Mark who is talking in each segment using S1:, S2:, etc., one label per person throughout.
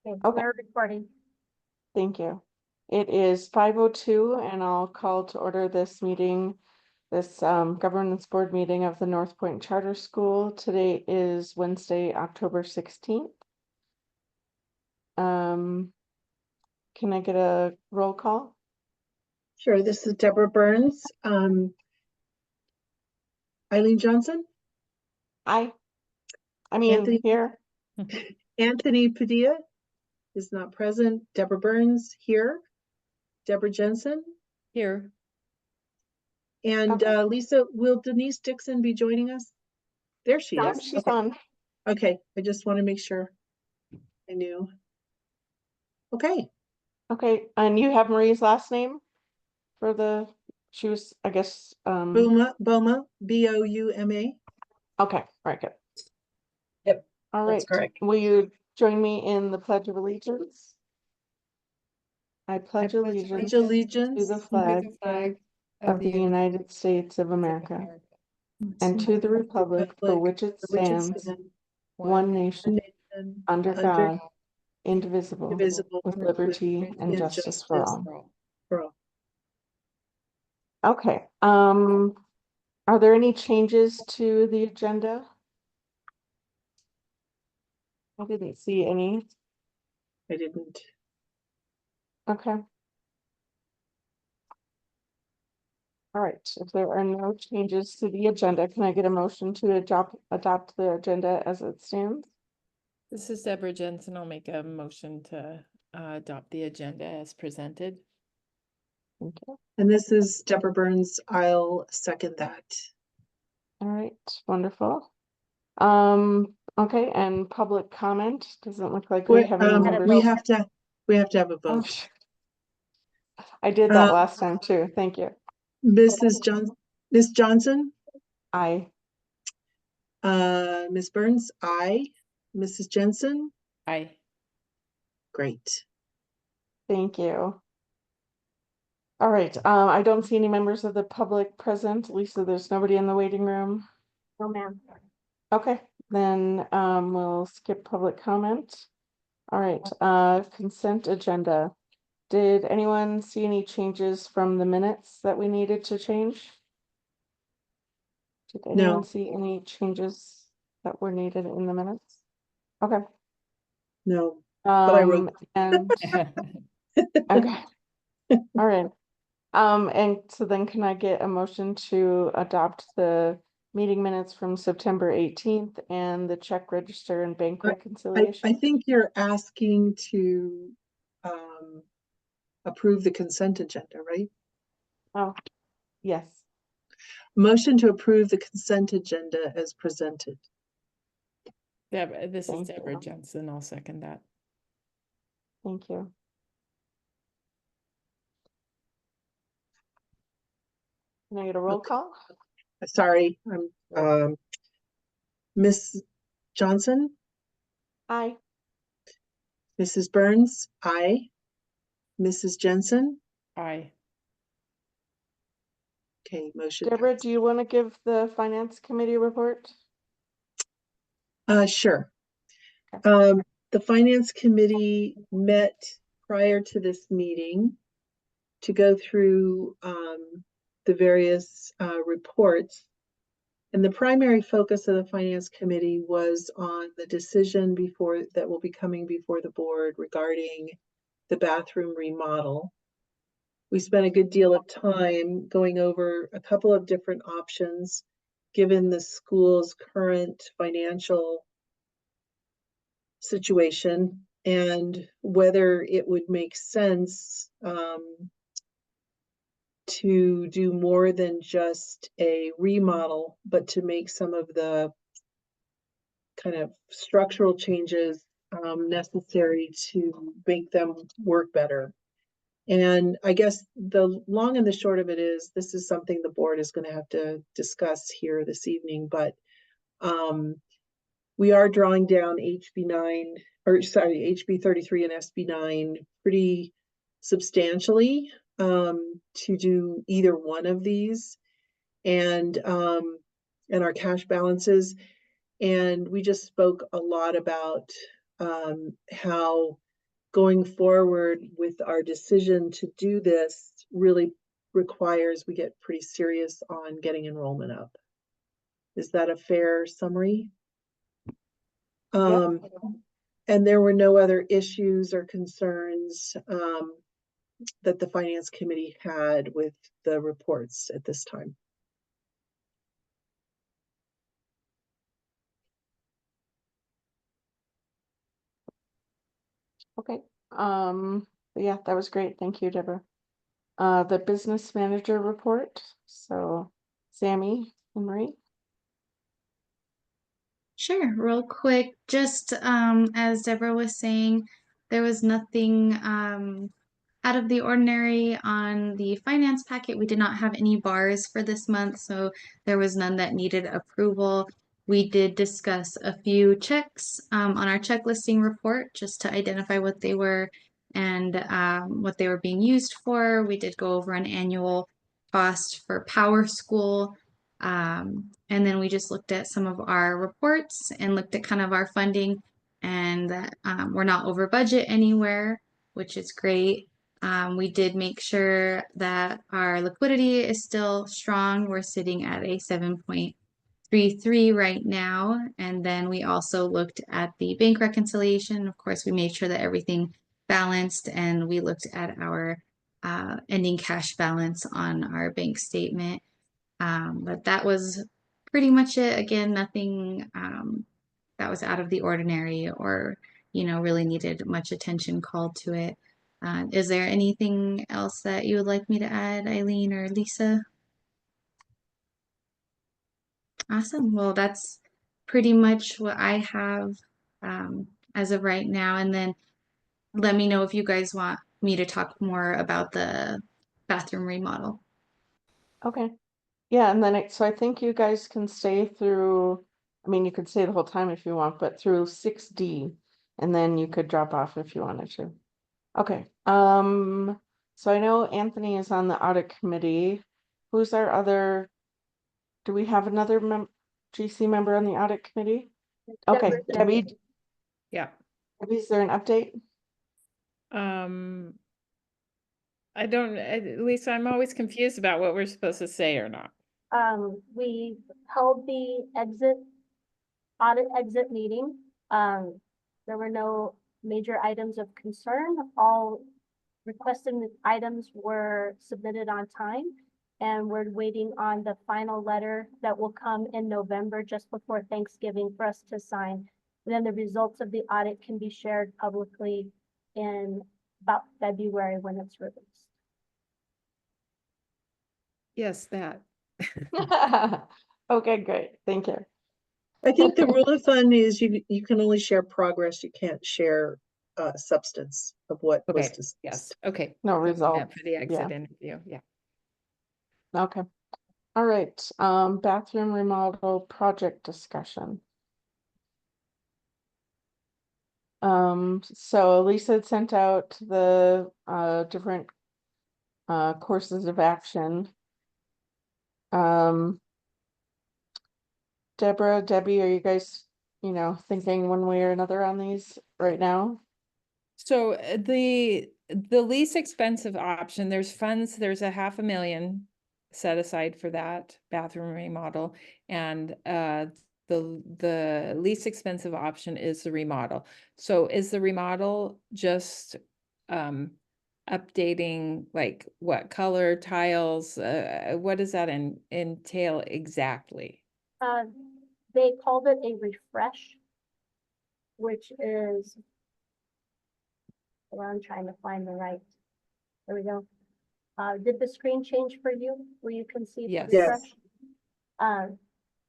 S1: Okay,
S2: Okay.
S1: we're recording.
S2: Thank you. It is 5:02 and I'll call to order this meeting, this governance board meeting of the Northpoint Charter School. Today is Wednesday, October 16th. Can I get a roll call?
S3: Sure, this is Deborah Burns. Eileen Johnson,
S2: I mean,
S3: Anthony.
S2: here.
S3: Anthony Padilla is not present. Deborah Burns here. Deborah Jensen.
S1: Here.
S3: And
S2: Okay.
S3: Lisa, will Denise Dixon be joining us? There she
S2: Yep,
S3: is.
S2: she's
S3: Okay.
S2: on.
S3: Okay, I just want to make sure I knew. Okay,
S2: Okay, and you have Marie's last name for the, she was, I guess,
S3: Bouma, B-O-U-M-A.
S2: okay, very good.
S1: Yep,
S2: All
S1: that's
S2: right,
S1: correct.
S2: will you join me in the Pledge of Allegiance? I pledge allegiance to
S3: Allegiance
S2: the flag of the United States of America and to the republic for which it stands, one nation, under God, indivisible, with liberty and justice for all. Okay, are there any changes to the agenda? I didn't see any.
S3: I didn't.
S2: Okay. All right, if there are no changes to the agenda, can I get a motion to adopt the agenda as it stands?
S4: This is Deborah Jensen. I'll make a motion to adopt the agenda as presented.
S2: Thank you.
S3: And this is Deborah Burns. I'll second that.
S2: All right, wonderful. Okay, and public comment, doesn't look like we have any members.
S3: We have to have a
S2: Oh,
S3: vote.
S2: I did that last time too, thank you.
S3: Miss Johnson,
S2: Aye.
S3: Miss Burns, aye. Mrs. Jensen,
S4: Aye.
S3: great.
S2: Thank you. All right, I don't see any members of the public present. Lisa, there's nobody in the waiting room.
S1: No, ma'am.
S2: Okay, then we'll skip public comment. All right, consent agenda. Did anyone see any changes from the minutes that we needed to change? Did anyone
S3: No.
S2: see any changes that were needed in the minutes? Okay.
S3: No, but I wrote.
S2: And okay. All right. And so then can I get a motion to adopt the meeting minutes from September 18th and the check register and bank reconciliation?
S3: I think you're asking to approve the consent agenda, right?
S2: Oh, yes.
S3: Motion to approve the consent agenda as presented.
S4: This is
S2: Thank
S4: Deborah
S2: you.
S4: Jensen. I'll second that.
S2: Thank you. Can I get a roll call?
S3: Sorry, I'm Miss Johnson,
S2: Aye.
S3: Mrs. Burns, aye. Mrs. Jensen,
S4: Aye.
S3: okay, motion
S2: Deborah,
S3: passed.
S2: do you want to give the finance committee report?
S3: Sure.
S2: Okay.
S3: The finance committee met prior to this meeting to go through the various reports. And the primary focus of the finance committee was on the decision that will be coming before the board regarding the bathroom remodel. We spent a good deal of time going over a couple of different options, given the school's current financial situation and whether it would make sense to do more than just a remodel, but to make some of the kind of structural changes necessary to make them work better. And I guess the long and the short of it is, this is something the board is going to have to discuss here this evening, but we are drawing down HB 33 and SB 9 pretty substantially to do either one of these, and our cash balances. And we just spoke a lot about how going forward with our decision to do this really requires we get pretty serious on getting enrollment up. Is that a fair summary?
S2: Yep.
S3: And there were no other issues or concerns that the finance committee had with the reports at this time.
S2: Okay, yeah, that was great. Thank you, Deborah. The business manager report. So Sammy and Marie.
S5: Sure, real quick, just as Deborah was saying, there was nothing out of the ordinary on the finance packet. We did not have any bars for this month, so there was none that needed approval. We did discuss a few checks on our checklisting report just to identify what they were and what they were being used for. We did go over an annual cost for Power School. And then we just looked at some of our reports and looked at kind of our funding, and that we're not over budget anywhere, which is great. We did make sure that our liquidity is still strong. We're sitting at a 7.33 right now. And then we also looked at the bank reconciliation. Of course, we made sure that everything balanced, and we looked at our ending cash balance on our bank statement. But that was pretty much it. Again, nothing that was out of the ordinary or, really needed much attention called to it. Is there anything else that you would like me to add, Eileen or Lisa? Awesome. Well, that's pretty much what I have as of right now. And then let me know if you guys want me to talk more about the bathroom remodel.
S2: Okay. Yeah, and then so I think you guys can stay through, I mean, you could stay the whole time if you want, but through 6D, and then you could drop off if you wanted to. Okay. So I know Anthony is on the audit committee. Who's our other, do we have another GC member on the audit committee? Okay, Debbie,
S4: Yeah.
S2: Debbie, is there an update?
S4: I don't, Lisa, I'm always confused about what we're supposed to say or not.
S1: We held the audit exit meeting. There were no major items of concern. All requested items were submitted on time, and we're waiting on the final letter that will come in November, just before Thanksgiving, for us to sign. And then the results of the audit can be shared publicly in about February when it's released.
S4: Yes, that.
S2: Okay, great. Thank you.
S3: I think the rule of thumb is you can only share progress. You can't share substance of what was
S4: Okay,
S3: discussed.
S4: yes, okay.
S2: No
S4: That's
S2: result.
S4: meant for the exit interview, yeah.
S2: Okay. All right. Bathroom remodel project discussion. So Lisa had sent out the different courses of action. Deborah, Debbie, are you guys, thinking one way or another on these right now?
S4: So the least expensive option, there's funds, there's $500,000 set aside for that bathroom remodel, and the least expensive option is the remodel. So is the remodel just updating, like, what color tiles, what does that entail exactly?
S1: They called it a refresh, which is, well, I'm trying to find the right, there we go. Did the screen change for you where you can see the
S4: Yes.
S1: refresh?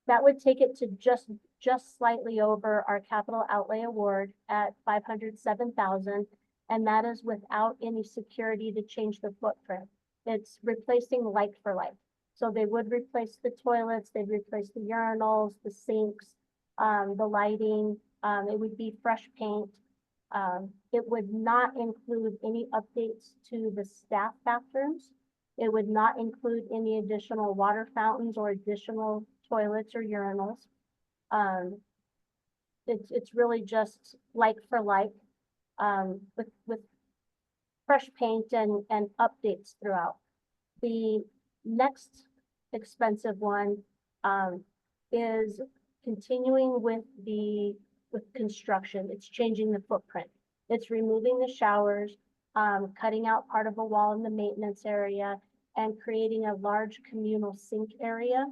S1: That would take it to just slightly over our capital outlay award at 507,000, and that is without any security to change the footprint. It's replacing like for like. So they would replace the toilets, they'd replace the urinals, the sinks, the lighting. It would be fresh paint. It would not include any updates to the staff bathrooms. It would not include any additional water fountains or additional toilets or urinals. It's really just like for like. with fresh paint and updates throughout. The next expensive one, is continuing with construction. It's changing the footprint. It's removing the showers, cutting out part of a wall in the maintenance area and creating a large communal sink area.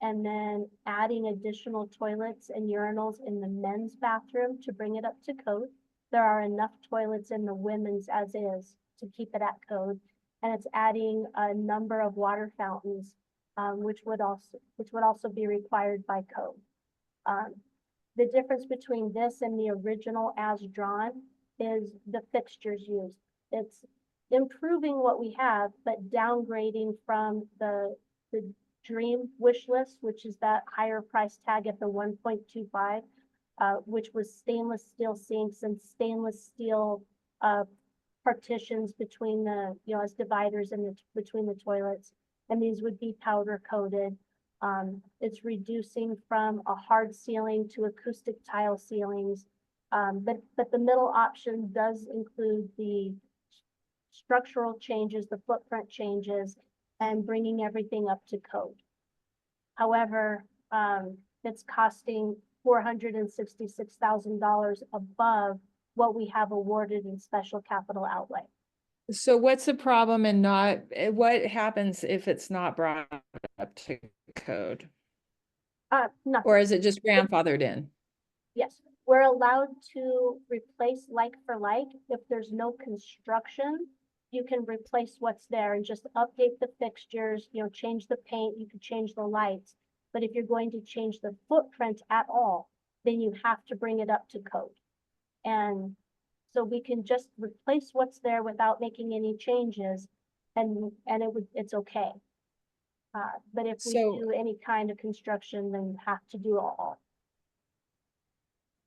S1: And then adding additional toilets and urinals in the men's bathroom to bring it up to code. There are enough toilets in the women's as is to keep it at code. And it's adding a number of water fountains, which would also be required by code. The difference between this and the original as drawn is the fixtures used. It's improving what we have, but downgrading from the dream wish list, which is that higher price tag at the 1.25, which was stainless steel sinks and stainless steel partitions between the, as dividers in between the toilets. And these would be powder coated. It's reducing from a hard ceiling to acoustic tile ceilings. But the middle option does include the structural changes, the footprint changes, and bringing everything up to code. However, it's costing $466,000 above what we have awarded in special capital outlay.
S4: So what's the problem and what happens if it's not brought up to code?
S1: Nothing.
S4: Or is it just grandfathered in?
S1: Yes, we're allowed to replace like for like. If there's no construction, you can replace what's there and just update the fixtures, change the paint, you could change the lights. But if you're going to change the footprint at all, then you have to bring it up to code. And so we can just replace what's there without making any changes, and it's okay. But if we do any kind of construction, then you have to do all.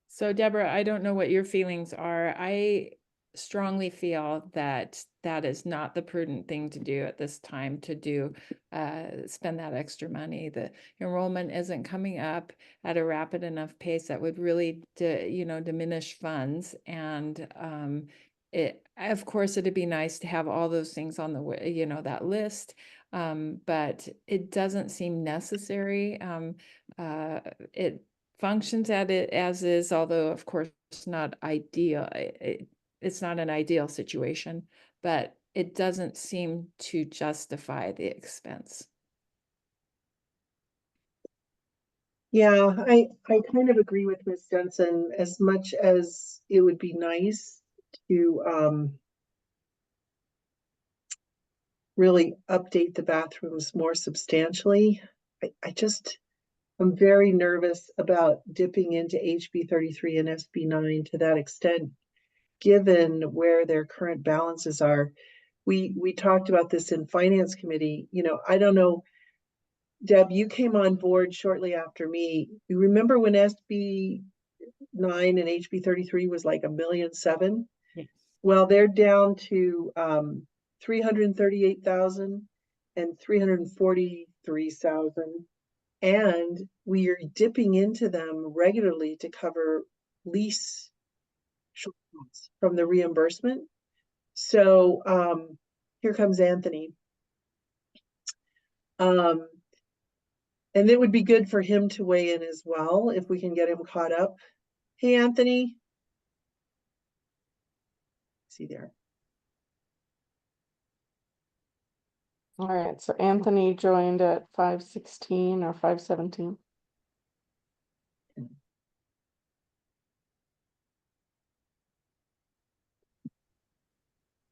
S4: So Deborah, I don't know what your feelings are. I strongly feel that that is not the prudent thing to do at this time, to spend that extra money. The enrollment isn't coming up at a rapid enough pace that would really diminish funds. And of course it'd be nice to have all those things on the that list, but it doesn't seem necessary. It functions as is, although of course not ideal. It's not an ideal situation, but it doesn't seem to justify the expense.
S3: Yeah, I kind of agree with Ms. Jensen. As much as it would be nice to really update the bathrooms more substantially, I'm very nervous about dipping into HB 33 and SB 9 to that extent, given where their current balances are. We talked about this in Finance Committee. I don't know, Deb, you came on board shortly after me. You remember when SB 9 and HB 33 was like $1.7 million?
S4: Yes.
S3: Well, they're down to 338,000 and 343,000. And we are dipping into them regularly to cover lease shortfalls from the reimbursement. So here comes Anthony. And it would be good for him to weigh in as well if we can get him caught up. Hey, Anthony. See there.
S2: All right, so Anthony joined at 5:16 or 5:17.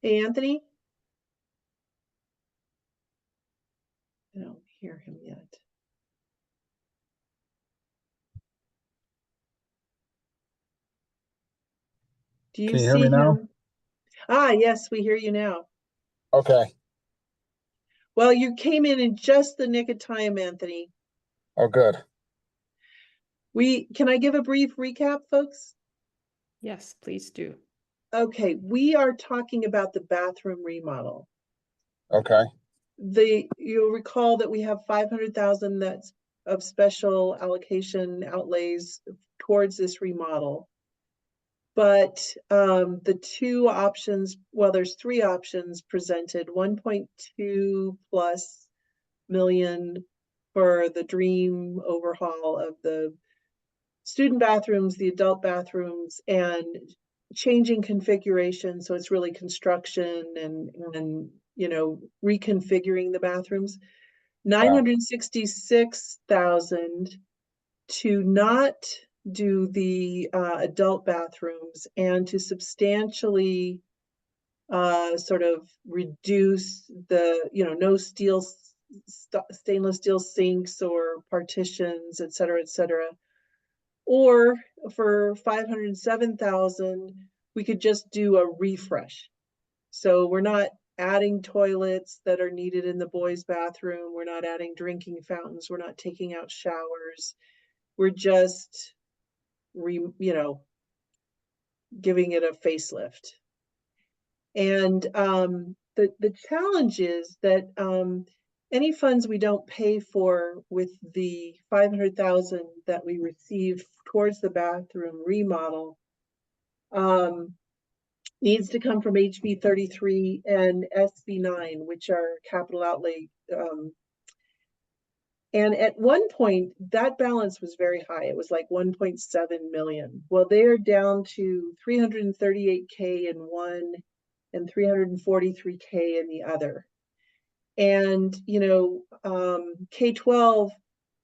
S3: Hey, Anthony. I don't hear him yet. Do you
S6: hear me
S3: see
S6: now?
S3: him? Ah, yes, we hear you now.
S6: Okay.
S3: Well, you came in just the nick of time, Anthony.
S6: Oh, good.
S3: Can I give a brief recap, folks?
S4: Yes, please do.
S3: Okay, we are talking about the bathroom remodel.
S6: Okay.
S3: You'll recall that we have 500,000 that's of special allocation outlays towards this remodel. But the two options, well, there's three options presented, 1.2 plus million for the dream overhaul of the student bathrooms, the adult bathrooms, and changing configuration. So it's really construction and you know, reconfiguring the bathrooms. 966,000 to not do the adult bathrooms and to substantially sort of reduce the, you know, no stainless steel sinks or partitions, et cetera, or for 507,000 we could just do a refresh. So we're not adding toilets that are needed in the boys' bathroom, we're not adding drinking fountains, we're not taking out showers, we're just you know, giving it a facelift. And the challenge is that any funds we don't pay for with the 500,000 that we receive towards the bathroom remodel needs to come from HB 33 and SB 9, which are capital outlay. And at one point, that balance was very high. It was like 1.7 million. Well, they are down to 338K in one and 343K in the other. And, you know, K-12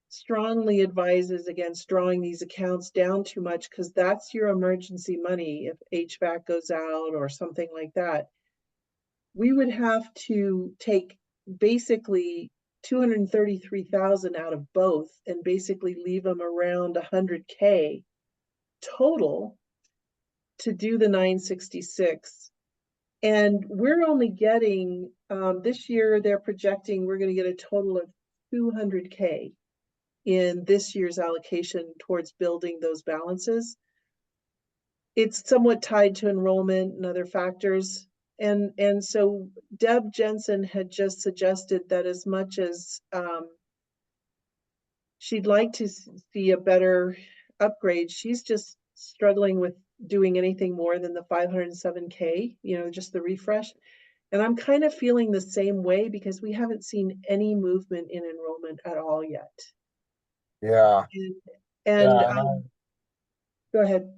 S3: strongly advises against drawing these accounts down too much because that's your emergency money if HVAC goes out or something like that. We would have to take basically 233,000 out of both and basically leave them around 100K total to do the 966. And we're only getting, this year they're projecting we're going to get a total of 200K in this year's allocation towards building those balances. It's somewhat tied to enrollment and other factors. And so Deb Jensen had just suggested that as much as she'd like to see a better upgrade, she's just struggling with doing anything more than the 507K, you know, just the refresh. And I'm kind of feeling the same way because we haven't seen any movement in enrollment at all yet.
S6: Yeah.
S3: And
S6: Yeah,
S3: go ahead.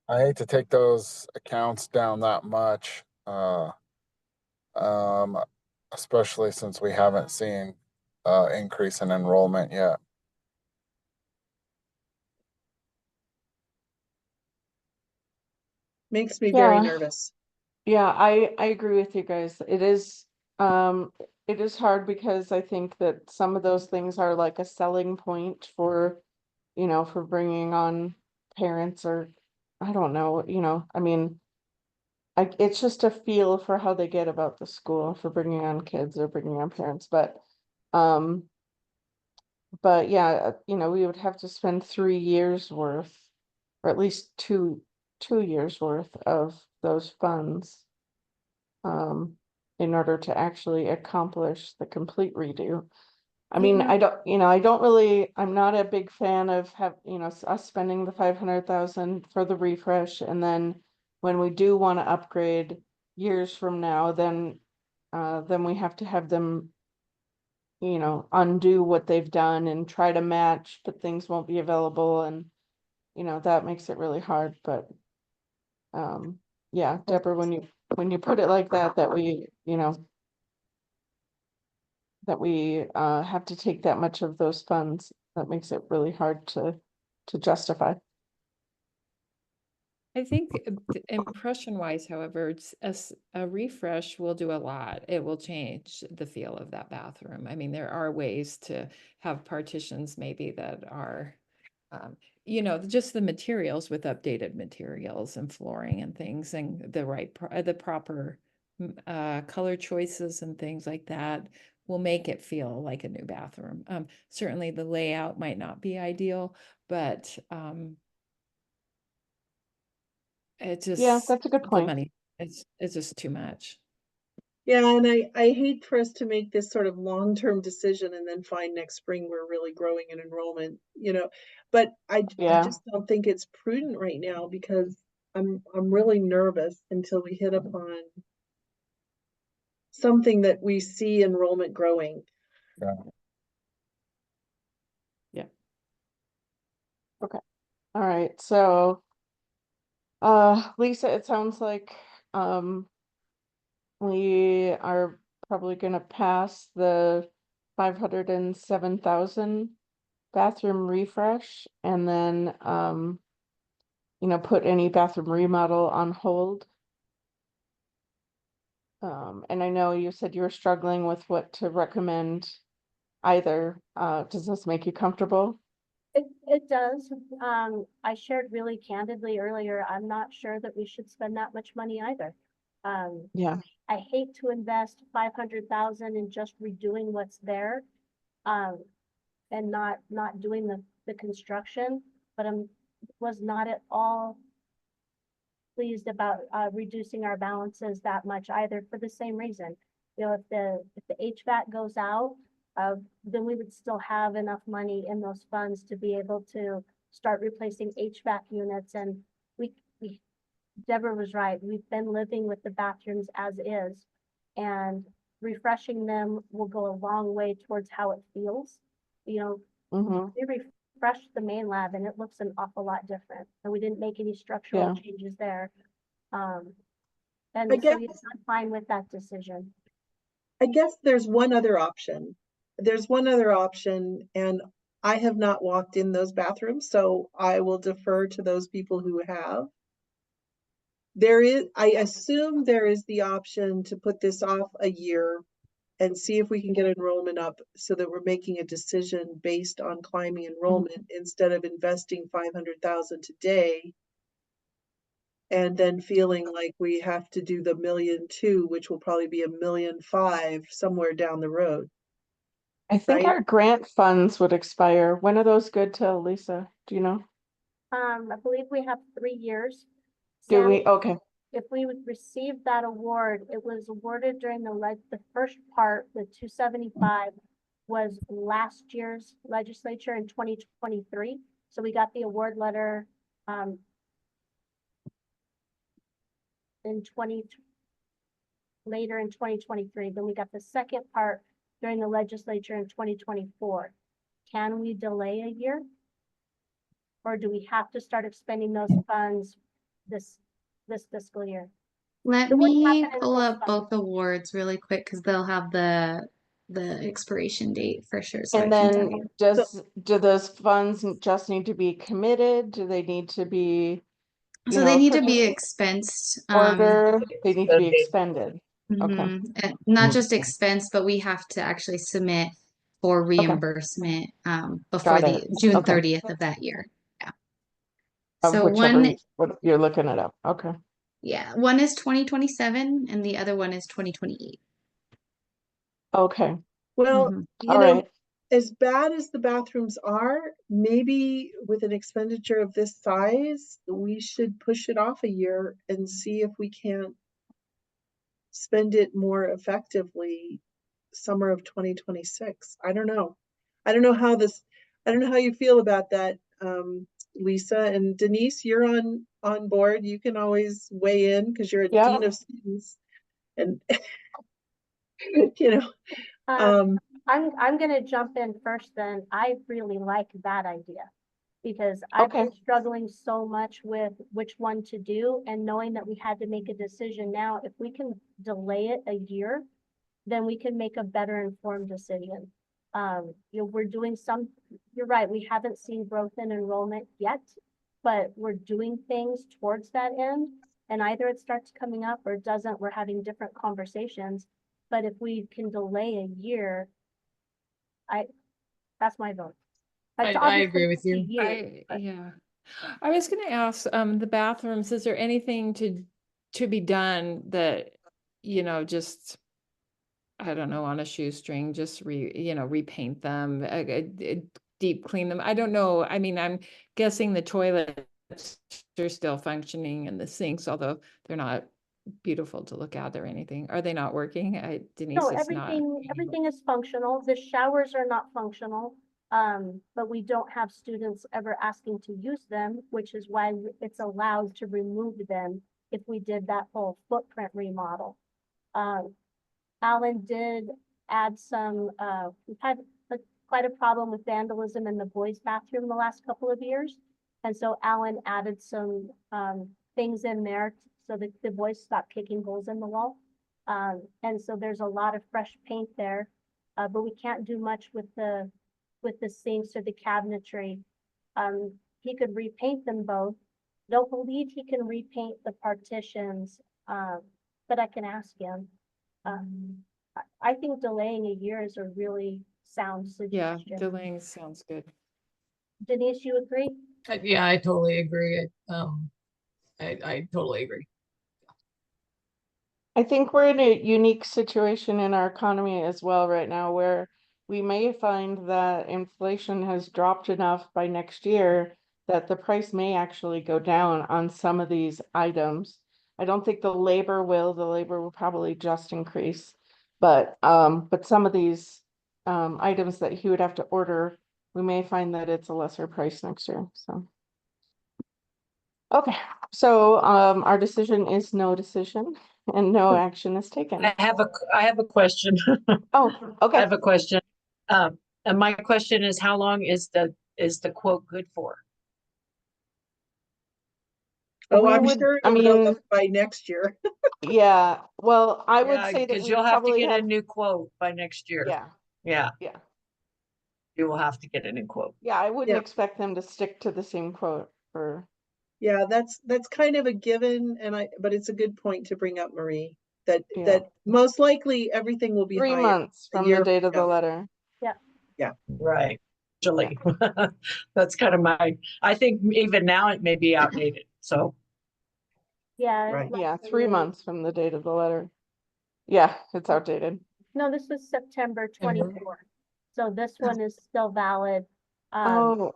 S6: I hate to take those accounts down that much. Um, especially since we haven't seen increase in enrollment yet.
S3: Makes me very
S2: Yeah.
S3: nervous.
S2: Yeah, I agree with you guys. It is hard because I think that some of those things are like a selling point for, you know, for bringing on parents or I don't know, you know, I mean, it's just a feel for how they get about the school for bringing on kids or bringing on parents, um, but yeah, you know, we would have to spend 3 years worth, or at least two years worth of those funds in order to actually accomplish the complete redo. I mean,
S1: Yeah.
S2: I don't, you know, I don't really, I'm not a big fan of us spending the 500,000 for the refresh. And then when we do want to upgrade years from now, then we have to have them, you know, undo what they've done and try to match, but things won't be available. And, you know, that makes it really hard, but yeah, Deborah, when you put it like that, that we, you know, that we have to take that much of those funds, that makes it really hard to justify.
S4: I think impression wise, however, a refresh will do a lot. It will change the feel of that bathroom. I mean, there are ways to have partitions maybe that are, you know, just the materials with updated materials and flooring and things and the proper color choices and things like that will make it feel like a new bathroom. Certainly the layout might not be ideal, but it just,
S2: Yeah, that's a good
S4: the
S2: point.
S4: money, it's just too much.
S3: Yeah, and I hate for us to make this sort of long-term decision and then find next spring we're really growing in enrollment, you know. But I
S2: Yeah.
S3: just don't think it's prudent right now because I'm really nervous until we hit upon something that we see enrollment growing.
S2: All right, so Lisa, it sounds like we are probably gonna pass the 507,000 bathroom refresh and then put any bathroom remodel on hold. And I know you said you were struggling with what to recommend either. Does this make you comfortable?
S1: It does. I shared really candidly earlier, I'm not sure that we should spend that much money either.
S2: Yeah.
S1: I hate to invest 500,000 in just redoing what's there, and not doing the construction, but was not at all pleased about reducing our balances that much either for the same reason. You know, if the HVAC goes out, then we would still have enough money in those funds to be able to start replacing HVAC units. And we Deborah was right. We've been living with the bathrooms as is, and refreshing them will go a long way towards how it feels. You know,
S2: Mm-hmm.
S1: we refreshed the main lab and it looks an awful lot different. And we didn't make any structural
S2: Yeah.
S1: changes there.
S3: I
S1: And so
S3: guess-
S1: yes, I'm fine with that decision.
S3: I guess there's one other option. There's one other option, and I have not walked in those bathrooms, so I will defer to those people who have. I assume there is the option to put this off a year and see if we can get enrollment up so that we're making a decision based on climbing enrollment instead of investing 500,000 today and then feeling like we have to do the 1.2 million, which will probably be 1.5 million somewhere down the road.
S2: I think
S3: Right.
S2: our grant funds would expire. When are those good till, Lisa? Do you know?
S1: I believe we have 3 years.
S2: Do
S1: Sam,
S2: we? Okay.
S1: if we would receive that award, it was awarded during the first part, the 275 was last year's legislature in 2023. So we got the award letter later in 2023. Then we got the second part during the legislature in 2024. Can we delay a year? Or do we have to start expending those funds this fiscal year?
S5: Let
S1: It wouldn't
S5: me
S1: happen
S5: pull
S1: until
S5: up both awards really quick because they'll have the expiration date for sure. So I
S2: And
S5: can tell
S2: then
S5: you.
S2: do those funds just need to be committed? Do they need to be,
S5: So they need to
S2: put
S5: be
S2: in
S5: expensed.
S2: order? They need to be expended. Okay.
S5: And not just expense, but we have to actually submit for reimbursement before
S2: Got
S5: the
S2: it.
S5: June
S2: Okay.
S5: 30th of that year. Yeah.
S2: Of
S5: So
S2: whichever what you're looking it up. Okay.
S5: one is 2027 and the other one is 2028.
S2: Okay.
S3: Well,
S5: Mhm.
S3: you
S2: All
S3: know,
S2: right.
S3: as bad as the bathrooms are, maybe with an expenditure of this size, we should push it off a year and see if we can't spend it more effectively summer of 2026. I don't know. I don't know how you feel about that, Lisa. And Denise, you're on board. You can always weigh in because you're a
S2: Yeah.
S3: dean of students. And you know,
S1: I'm gonna jump in first then. I really like that idea because I've been struggling so much with which one to do, and knowing that we had to make a decision now. If we can delay it a year, then we can make a better informed decision. We're doing you're right, we haven't seen growth in enrollment yet, but we're doing things towards that end. And either it starts coming up or it doesn't, we're having different conversations. But if we can delay a year, that's my vote.
S4: I agree with you.
S1: But
S4: Yeah. I was gonna ask, the bathrooms, is there anything to be done that, just, I don't know, on a shoestring, just repaint them, deep clean them? I don't know. I mean, I'm guessing the toilets are still functioning and the sinks, although they're not beautiful to look at or anything. Are they not working? Denise
S1: no,
S4: is not.
S1: everything is functional. The showers are not functional. But we don't have students ever asking to use them, which is why it's allowed to remove them if we did that whole footprint remodel. Alan did add some, we've had quite a problem with vandalism in the boys' bathroom the last couple of years. And so Alan added some things in there so that the boys stop kicking holes in the wall. And so there's a lot of fresh paint there, but we can't do much with the sinks or the cabinetry. He could repaint them both. Don't believe he can repaint the partitions, but I can ask him. I think delaying a year is a really sound
S4: Yeah,
S1: suggestion.
S4: delaying sounds good.
S1: Denise, you agree?
S7: Yeah, I totally agree. I totally agree.
S2: I think we're in a unique situation in our economy as well right now where we may find that inflation has dropped enough by next year that the price may actually go down on some of these items. I don't think the labor will probably just increase. But some of these items that he would have to order, we may find that it's a lesser price next year, so. Okay, so our decision is no decision and no action is taken.
S7: I have a question.
S2: Oh,
S7: I
S2: okay.
S7: have a question. And my question is, how long is the quote good for?
S3: Oh,
S2: We
S3: I'm
S2: would-
S3: sure
S2: I
S3: it'll go
S2: mean-
S3: up by next year.
S2: Yeah, well, I would
S7: Yeah,
S2: say that
S7: because
S2: we
S7: you'll have to
S2: probably
S7: get
S2: have,
S7: a new quote by next year.
S2: yeah,
S7: Yeah,
S2: yeah.
S7: you will have to get a new quote.
S2: Yeah, I wouldn't
S3: Yeah.
S2: expect them to stick to the same quote for,
S3: Yeah, that's kind of a given, but it's a good point to bring up, Marie, that
S2: Yeah.
S3: most likely everything will be
S2: 3
S3: higher
S2: months
S3: a
S2: from the
S3: year
S2: date of the
S3: now.
S2: letter.
S7: Right. Actually, that's kind of I think even now it may be outdated. So,
S1: Yeah.
S3: Right.
S2: Yeah, 3 months from the date of the letter. Yeah, it's outdated.
S1: No, this was September 24th. So this one is still valid.
S2: Oh.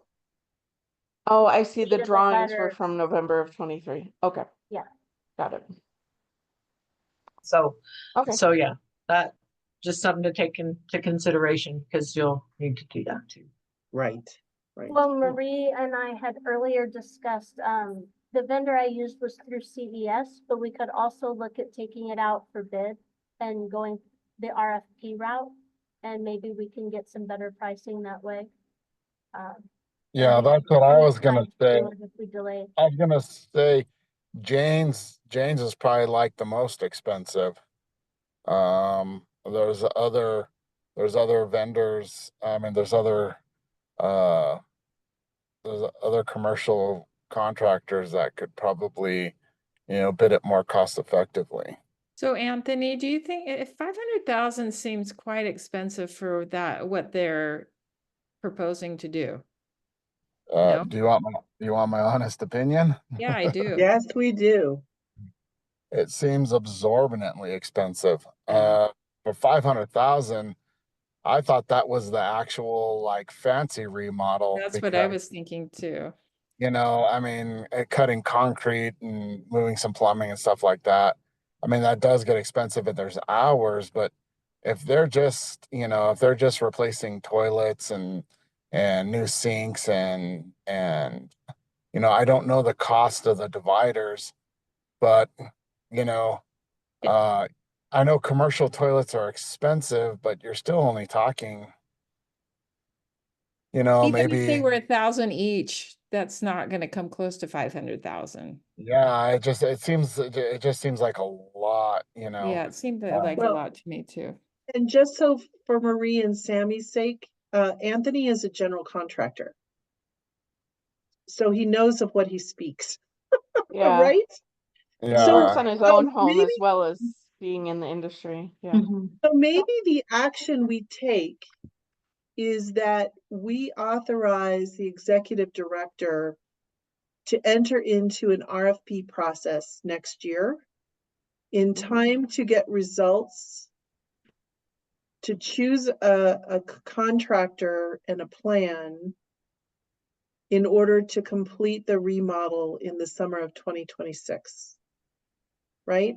S2: Oh, I see.
S1: date
S2: The
S1: of the
S2: drawings were
S1: letter-
S2: from November of 23. Okay.
S1: Yeah.
S2: Got it.
S7: so,
S2: Okay.
S7: so yeah, that just something to take into consideration because you'll need to do that too.
S3: Right, right.
S1: Well, Marie and I had earlier discussed, the vendor I used was through CVS, but we could also look at taking it out for bid and going the RFP route. And maybe we can get some better pricing that way.
S6: Yeah,
S1: and
S6: that's what I
S1: we
S6: was gonna
S1: might
S6: say.
S1: do it If we delay it.
S6: I was gonna say Jane's is probably like the most expensive. There's other vendors, I mean, uh, there's other commercial contractors that could probably, bid it more cost effectively.
S4: So Anthony, do you think if 500,000 seems quite expensive for what they're proposing to do? No?
S6: Do you want my honest opinion?
S4: Yeah, I do.
S3: Yes, we do.
S6: It seems absorbently expensive.
S4: Yeah.
S6: For 500,000, I thought that was the actual like fancy remodel.
S4: That's what I
S6: because,
S4: was thinking too.
S6: I mean, cutting concrete and moving some plumbing and stuff like that. I mean, that does get expensive and there's hours, but if they're just, replacing toilets and new sinks and I don't know the cost of the dividers, but you know, I know commercial toilets are expensive, but you're still only talking,
S4: Even if they
S6: maybe,
S4: were 1,000 each, that's not gonna come close to 500,000.
S6: yeah, it just seems like a lot,
S4: Yeah, it seemed
S6: Uh,
S4: like a
S3: Well-
S4: lot to me too.
S3: And just so for Marie and Sammy's sake, Anthony is a general contractor. So he knows of what he speaks,
S2: Yeah.
S3: right?
S2: He
S6: Yeah,
S2: works on his own home
S3: maybe-
S2: as well as being in the industry. Yeah.
S5: Mhm.
S3: So maybe the action we take is that we authorize the executive director to enter into an RFP process next year in time to get results, to choose a contractor and a plan in order to complete the remodel in the summer of 2026. Right?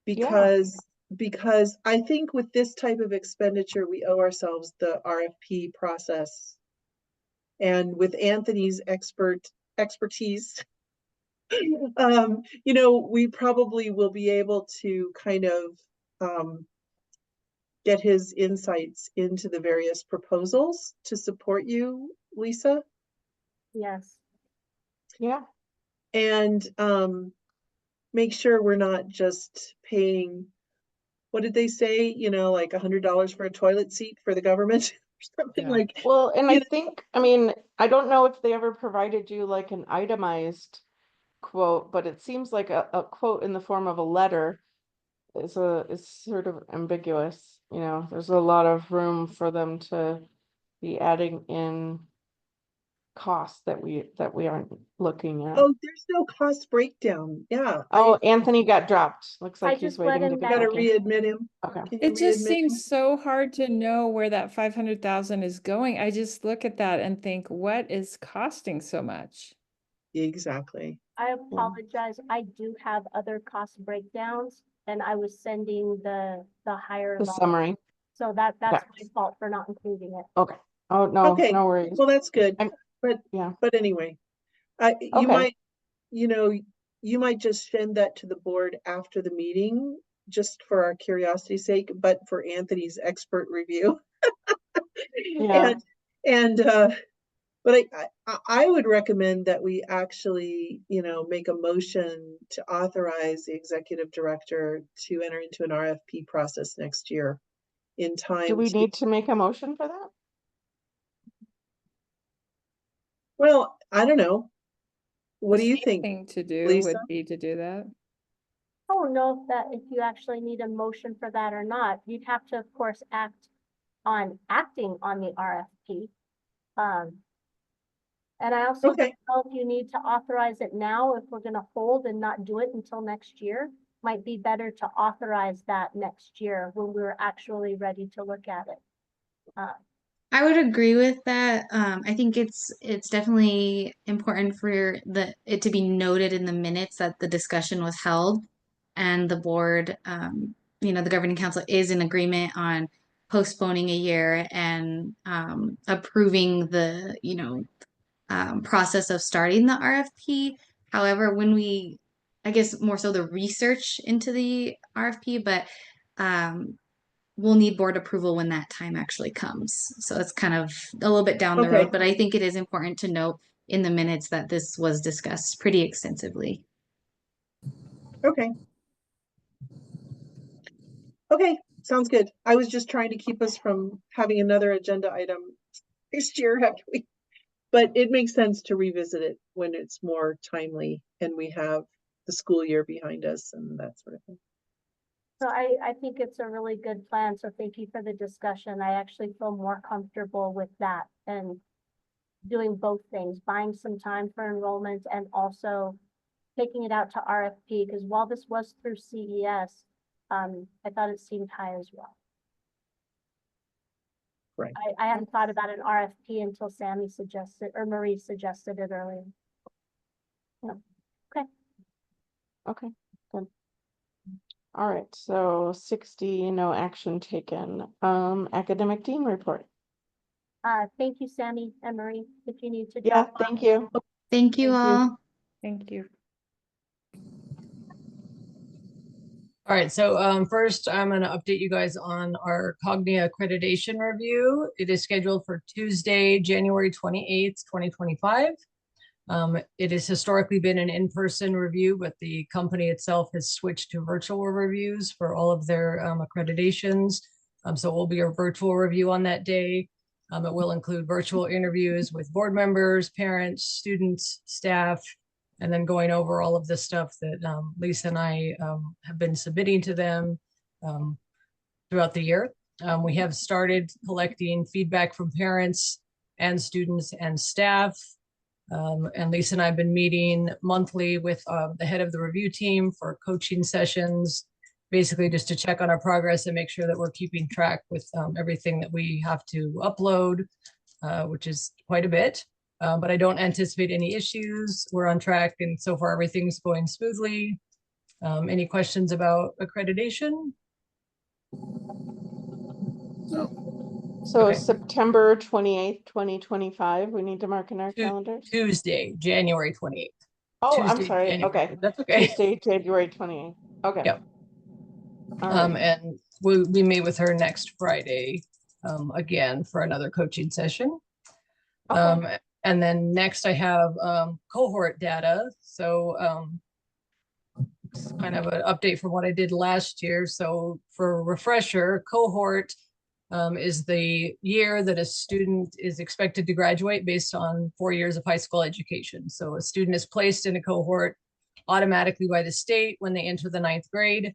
S3: Because because I think with this type of expenditure, we owe ourselves the RFP process. And with Anthony's expertise, you know, we probably will be able to kind of get his insights into the various proposals to support you, Lisa.
S1: Yes.
S2: Yeah,
S3: And make sure we're not just paying, what did they say, you know, like $100 for a toilet seat for the government or something
S4: Yeah.
S3: like,
S2: well, and I
S3: you know-
S2: think, I mean, I don't know if they ever provided you like an itemized quote, but it seems like a quote in the form of a letter is sort of ambiguous. You know, there's a lot of room for them to be adding in costs that we aren't looking at.
S3: oh, there's no cost breakdown. Yeah.
S2: Oh, Anthony got dropped. Looks
S1: I
S2: like he's
S1: just let
S2: waiting to
S1: him
S2: get
S1: back
S3: Gotta
S2: back in.
S3: readmit him.
S2: Okay.
S3: Can you
S4: It just
S3: readmit him?
S4: seems so hard to know where that 500,000 is going. I just look at that and think, what is costing so much?
S3: Exactly.
S1: I apologize. I do have other cost breakdowns and I was sending the higher
S2: The
S1: level.
S2: summary.
S1: So that's
S2: Okay.
S1: my fault for not including it.
S2: Okay. Oh, no,
S3: Okay.
S2: no worries.
S3: Well, that's good.
S2: I'm-
S3: But
S2: Yeah.
S3: but anyway, you
S2: Okay.
S3: might, you know, you might just send that to the board after the meeting, just for our curiosity's sake, but for Anthony's expert review.
S2: Yeah.
S3: And but I would recommend that we actually, you know, make a motion to authorize the executive director to enter into an RFP process next year in time
S2: Do we
S3: to,
S2: need to make a motion for that?
S3: well, I don't know. What
S4: The
S3: do you
S4: safe
S3: think,
S4: thing to do
S3: Lisa?
S4: would be to do that.
S1: I don't know if you actually need a motion for that or not. You'd have to, of course, acting on the RFP. And I also
S3: Okay.
S1: don't know if you need to authorize it now, if we're gonna hold and not do it until next year. Might be better to authorize that next year when we're actually ready to look at it.
S5: I would agree with that. I think it's definitely important for it to be noted in the minutes that the discussion was held and the board, the governing council is in agreement on postponing a year and approving the, process of starting the RFP. However, I guess more so the research into the RFP, but we'll need board approval when that time actually comes. So it's kind of a little bit down the
S3: Okay.
S5: road, but I think it is important to note in the minutes that this was discussed pretty extensively.
S3: Okay. Okay, sounds good. I was just trying to keep us from having another agenda item next year after but it makes sense to revisit it when it's more timely and we have the school year behind us and that sort of thing.
S1: So I think it's a really good plan. So thank you for the discussion. I actually feel more comfortable with that and doing both things, buying some time for enrollment and also taking it out to RFP, because while this was through CES, I thought it seemed high as well.
S3: Right.
S1: I hadn't thought about an RFP until Sammy suggested, or Marie suggested it earlier.
S2: Okay, good. All right, so 60, no action taken. Academic team report.
S1: Thank you, Sammy and Marie, if you need to
S2: Yeah,
S1: drop off.
S2: thank you.
S5: Thank you
S3: Thank you.
S5: all.
S4: Thank you.
S7: All right, so first I'm going to update you guys on our Cognia accreditation review. It is scheduled for Tuesday, January 28th, 2025. It has historically been an in-person review, but the company itself has switched to virtual reviews for all of their accreditations. So it will be a virtual review on that day. It will include virtual interviews with board members, parents, students, staff, and then going over all of the stuff that Lisa and I have been submitting to them throughout the year. We have started collecting feedback from parents and students and staff. And Lisa and I have been meeting monthly with the head of the review team for coaching sessions, basically just to check on our progress and make sure that we're keeping track with everything that we have to upload, which is quite a bit. But I don't anticipate any issues. We're on track, and so far everything's going smoothly. Any questions about accreditation?
S2: So
S7: Okay.
S2: September 28th, 2025, we need to mark in our calendars.
S7: Tuesday, January 28th.
S2: Oh, I'm
S7: Tuesday,
S2: sorry.
S7: January.
S2: Okay.
S7: That's okay.
S2: Tuesday, January 28th. Okay.
S7: Yep.
S2: All right.
S7: And we meet with her next Friday, again for another coaching session.
S2: Okay.
S7: And then next I have cohort data. So it's kind of an update from what I did last year. So for a refresher, cohort is the year that a student is expected to graduate based on 4 years of high school education. So a student is placed in a cohort automatically by the state when they enter the 9th grade.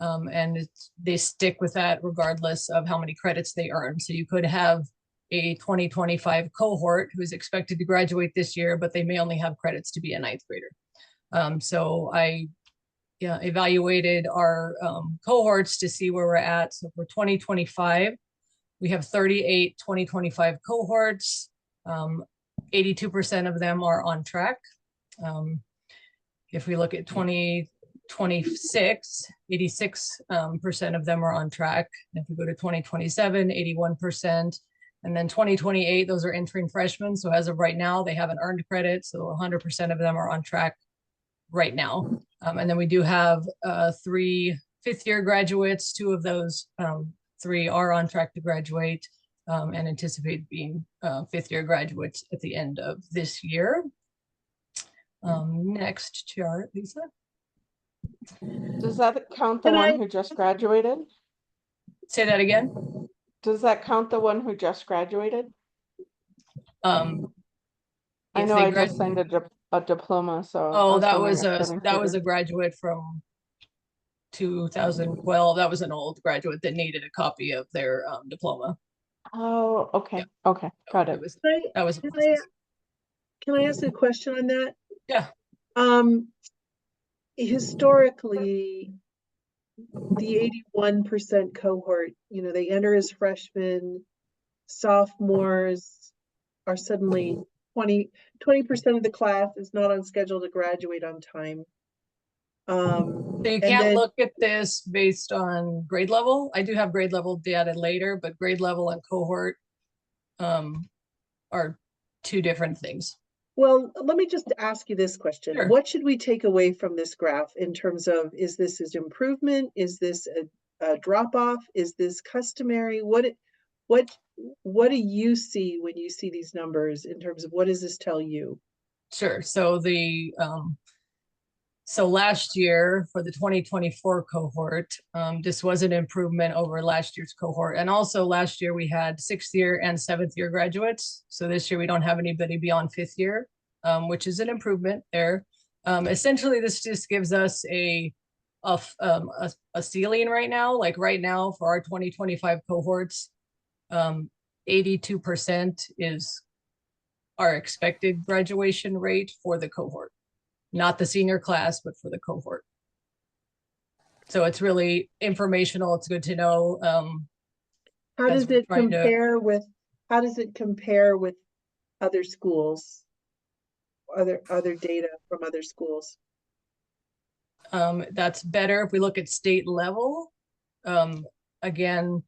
S7: And they stick with that regardless of how many credits they earn. So you could have a 2025 cohort who is expected to graduate this year, but they may only have credits to be a 9th grader. So I evaluated our cohorts to see where we're at. So for 2025, we have 38 2025 cohorts. 82% of them are on track. If we look at 2026, 86% of them are on track. If we go to 2027, 81%. And then 2028, those are entering freshmen. So as of right now, they haven't earned credit. So 100% of them are on track right now. And then we do have 3 fifth-year graduates. 2 of those 3 are on track to graduate and anticipate being 5th-year graduates at the end of this year. Next chart, Lisa.
S2: Does that count the
S3: Can
S2: one
S3: I-
S2: who just graduated?
S7: Say that again.
S2: Does that count the one who just graduated?
S7: I
S2: I know I just signed a diploma, so. I
S7: Oh, that
S2: wondering
S7: was
S2: if
S7: that was
S2: included.
S7: a graduate from 2012. That was an old graduate that needed a copy of their diploma.
S2: Oh, okay. Okay. Got it.
S7: That was
S3: Can I ask a question on that?
S7: Yeah.
S3: Historically, the 81% cohort, they enter as freshmen, sophomores are suddenly 20% of the class is not on schedule to graduate on time.
S7: So you
S3: And
S7: can't
S3: then,
S7: look at this based on grade level. I do have grade level data later, but grade level and cohort are 2 different things.
S3: well, let me just ask you this question.
S7: Sure.
S3: What should we take away from this graph in terms of, is this an improvement? Is this a drop off? Is this customary? What do you see when you see these numbers in terms of what does this tell you?
S7: Sure. So so last year for the 2024 cohort, this was an improvement over last year's cohort. And also last year we had 6th year and 7th year graduates. So this year we don't have anybody beyond 5th year, which is an improvement there. Essentially, this just gives us a ceiling right now. Like right now for our 2025 cohorts, 82% is our expected graduation rate for the cohort. Not the senior class, but for the cohort. So it's really informational. It's good to know.
S3: How
S7: as
S3: does
S7: we're
S3: it
S7: trying to-
S3: compare with other schools? Other data from other schools?
S7: That's better if we look at state level. Again,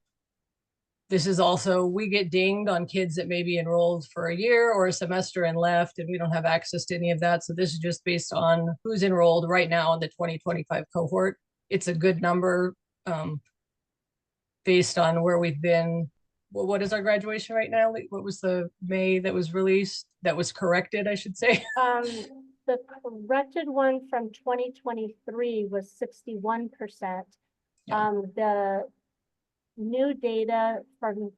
S7: this is also, we get dinged on kids that may be enrolled for a year or a semester and left, and we don't have access to any of that. So this is just based on who's enrolled right now in the 2025 cohort. It's a good number based on where we've been. Well, what is our graduation right now? What was the May that was released? That was corrected, I should say.
S1: The corrected one from 2023 was 61%.
S7: Yeah.
S1: The new data from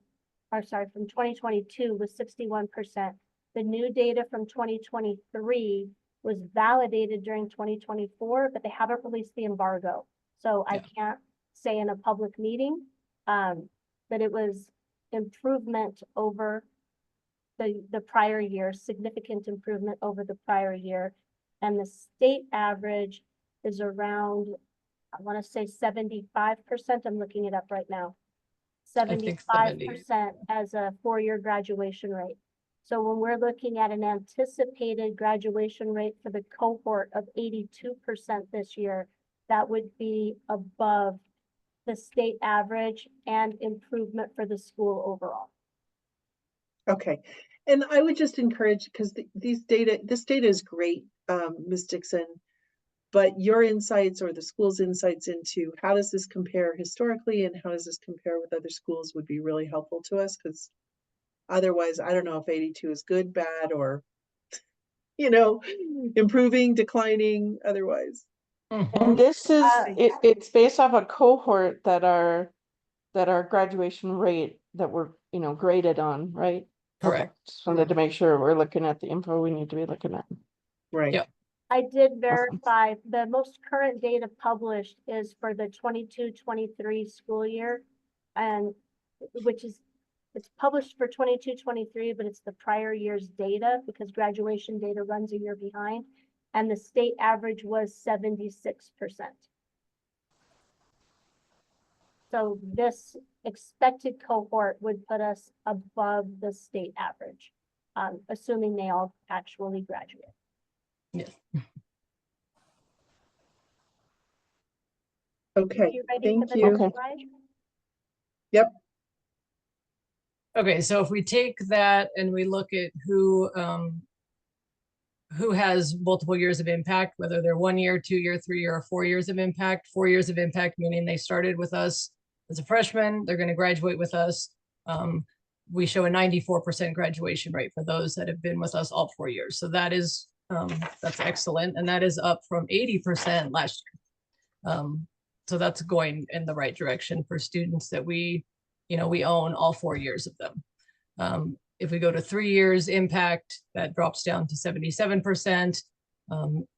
S1: 2022 was 61%. The new data from 2023 was validated during 2024, but they haven't released the embargo. So I can't say in a public meeting that it was improvement over the prior year, significant improvement over the prior year. And the state average is around, I want to say 75%. I'm looking it up right now. 75% as a 4-year graduation rate. So when we're looking at an anticipated graduation rate for the cohort of 82% this year, that would be above the state average and improvement for the school overall.
S3: Okay, and I would just encourage, because this data is great, Ms. Dixon, but your insights or the school's insights into how does this compare historically and how does this compare with other schools would be really helpful to us, because otherwise, I don't know if 82 is good, bad, or, improving, declining, otherwise.
S2: And this is, it's based off a cohort that our graduation rate that we're, graded on, right? Okay,
S7: Correct.
S2: just wanted to make sure we're looking at the info we need to be looking at.
S3: Right.
S7: Yep.
S1: I did verify the most current data published is for the 22-23 school year, and it's published for 22-23, but it's the prior year's data because graduation data runs a year behind, and the state average was 76%. So this expected cohort would put us above the state average, assuming they all actually graduate.
S7: Yes.
S3: Okay,
S1: You ready for
S3: thank
S1: the
S3: you.
S1: next
S2: Okay.
S1: slide?
S3: Yep.
S7: Okay, so if we take that and we look at who has multiple years of impact, whether they're 1 year, 2 year, 3 year, or 4 years of impact. 4 years of impact meaning they started with us as a freshman, they're going to graduate with us. We show a 94% graduation rate for those that have been with us all 4 years. So that is that's excellent, and that is up from 80% last year. So that's going in the right direction for students that we own all 4 years of them. If we go to 3 years impact, that drops down to 77%.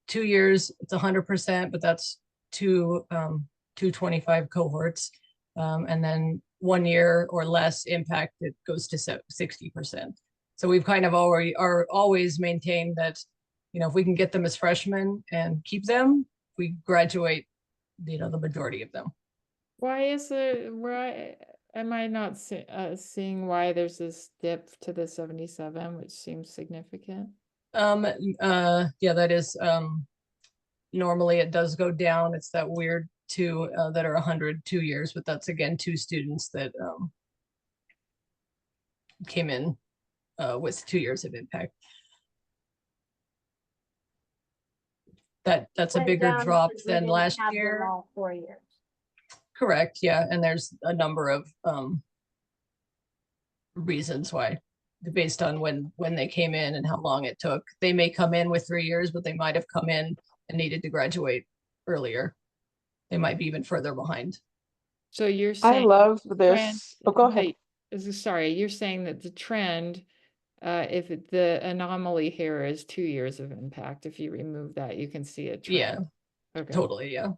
S7: 2 years, it's 100%, but that's 225 cohorts. And then 1 year or less impact, it goes to 60%. So we've kind of always maintained that, if we can get them as freshmen and keep them, we graduate, the majority of them.
S4: Why am I not seeing why there's this dip to the 77, which seems significant?
S7: Yeah, that is, normally it does go down. It's that weird two that are 102 years, but that's again 2 students that came in with 2 years of impact. That's a
S1: Went
S7: bigger
S1: down
S7: drop
S1: because we
S7: than
S1: didn't
S7: last
S1: have them
S7: year.
S1: all 4 years.
S7: Correct, yeah, and there's a number of reasons why, based on when they came in and how long it took. They may come in with 3 years, but they might have come in and needed to graduate earlier. They might be even further behind.
S4: So you're
S2: I
S4: saying
S2: love
S4: trend
S2: this. Oh, go ahead.
S4: sorry, you're saying that the trend, if the anomaly here is 2 years of impact, if you remove that, you can see a trend.
S7: Yeah,
S4: Okay.
S7: totally, yeah.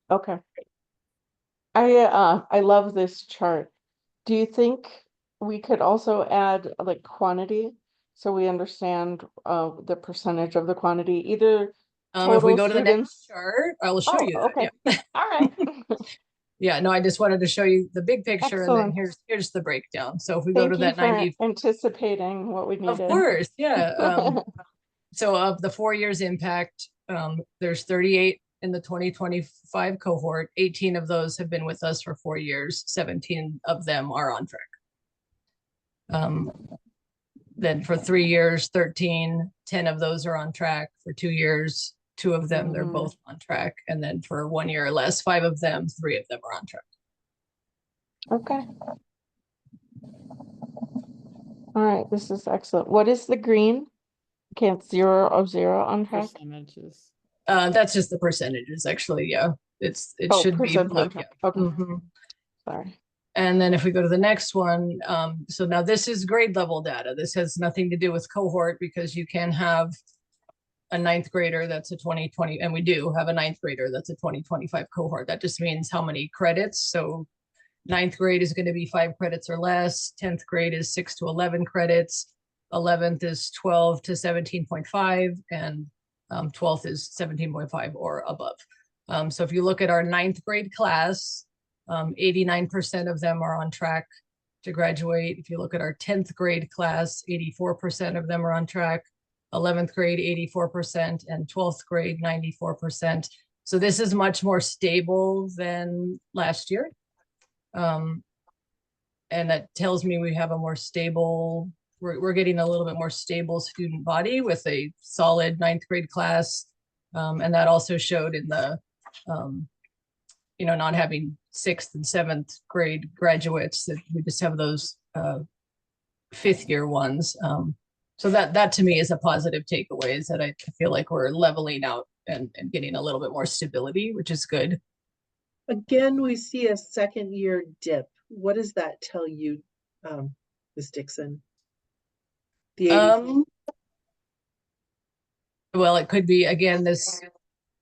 S2: Okay. I love this chart. Do you think we could also add like quantity so we understand the percentage of the quantity, either
S7: If we
S2: total
S7: go to the next
S2: students?
S7: chart, I will show
S2: Oh,
S7: you that.
S2: okay.
S7: Yeah.
S2: All right.
S7: Yeah, no, I just wanted to show you the big picture, and then
S2: Excellent.
S7: here's the breakdown. So if we go
S2: Thank
S7: to
S2: you
S7: that
S2: for
S7: 90,
S2: anticipating what we needed.
S7: of course, yeah. So of the 4 years impact, there's 38 in the 2025 cohort. 18 of those have been with us for 4 years. 17 of them are on track. Then for 3 years, 13, 10 of those are on track. For 2 years, 2 of them, they're both on track. And then for 1 year or less, 5 of them, 3 of them are on track.
S2: Okay. All right, this is excellent. What is the green? Okay, it's 0 of 0 on track.
S4: Percentages.
S7: That's just the percentages, actually. Yeah, it should be
S2: percent
S7: blue.
S2: on track.
S7: Yeah.
S2: Okay. Sorry.
S7: And then if we go to the next one, so now this is grade level data. This has nothing to do with cohort, because you can have a 9th grader that's a 2020, and we do have a 9th grader that's a 2025 cohort. That just means how many credits. So 9th grade is going to be 5 credits or less. 10th grade is 6 to 11 credits. 11th is 12 to 17.5, and 12th is 17.5 or above. So if you look at our 9th grade class, 89% of them are on track to graduate. If you look at our 10th grade class, 84% of them are on track. 11th grade, 84%, and 12th grade, 94%. So this is much more stable than last year. And that tells me we have a more stable, we're getting a little bit more stable student body with a solid 9th grade class. And that also showed in the, not having 6th and 7th grade graduates, that we just have those 5th year ones. So that to me is a positive takeaway, is that I feel like we're leveling out and getting a little bit more stability, which is good.
S3: Again, we see a second year dip. What does that tell you, Ms. Dixon? The 80.
S7: Well, it could be, again, this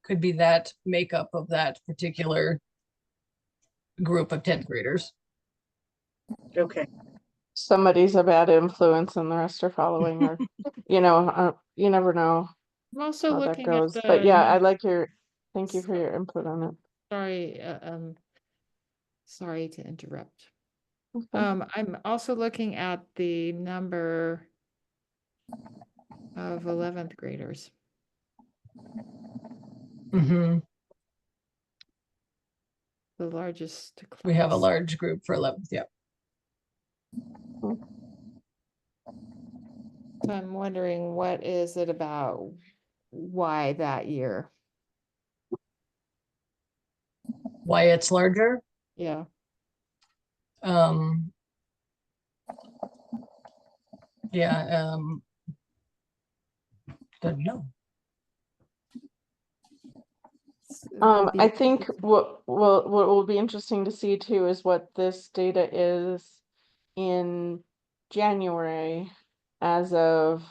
S7: could be that makeup of that particular group of 10th graders.
S3: Okay.
S2: Somebody's a bad influence and the rest are following, or, you never know
S4: I'm also
S2: how that
S4: looking at
S2: goes.
S4: the
S2: But yeah,
S4: number.
S2: thank you for your input on it.
S4: Sorry, sorry to interrupt.
S2: Okay.
S4: I'm also looking at the number of 11th graders.
S7: Mhm.
S4: The largest
S7: We have a
S4: class.
S7: large group for 11th. Yeah.
S4: So I'm wondering, what is it about? Why that year?
S7: Why it's larger?
S4: Yeah.
S7: Yeah. Don't know.
S2: I think what will be interesting to see too is what this data is in January, as of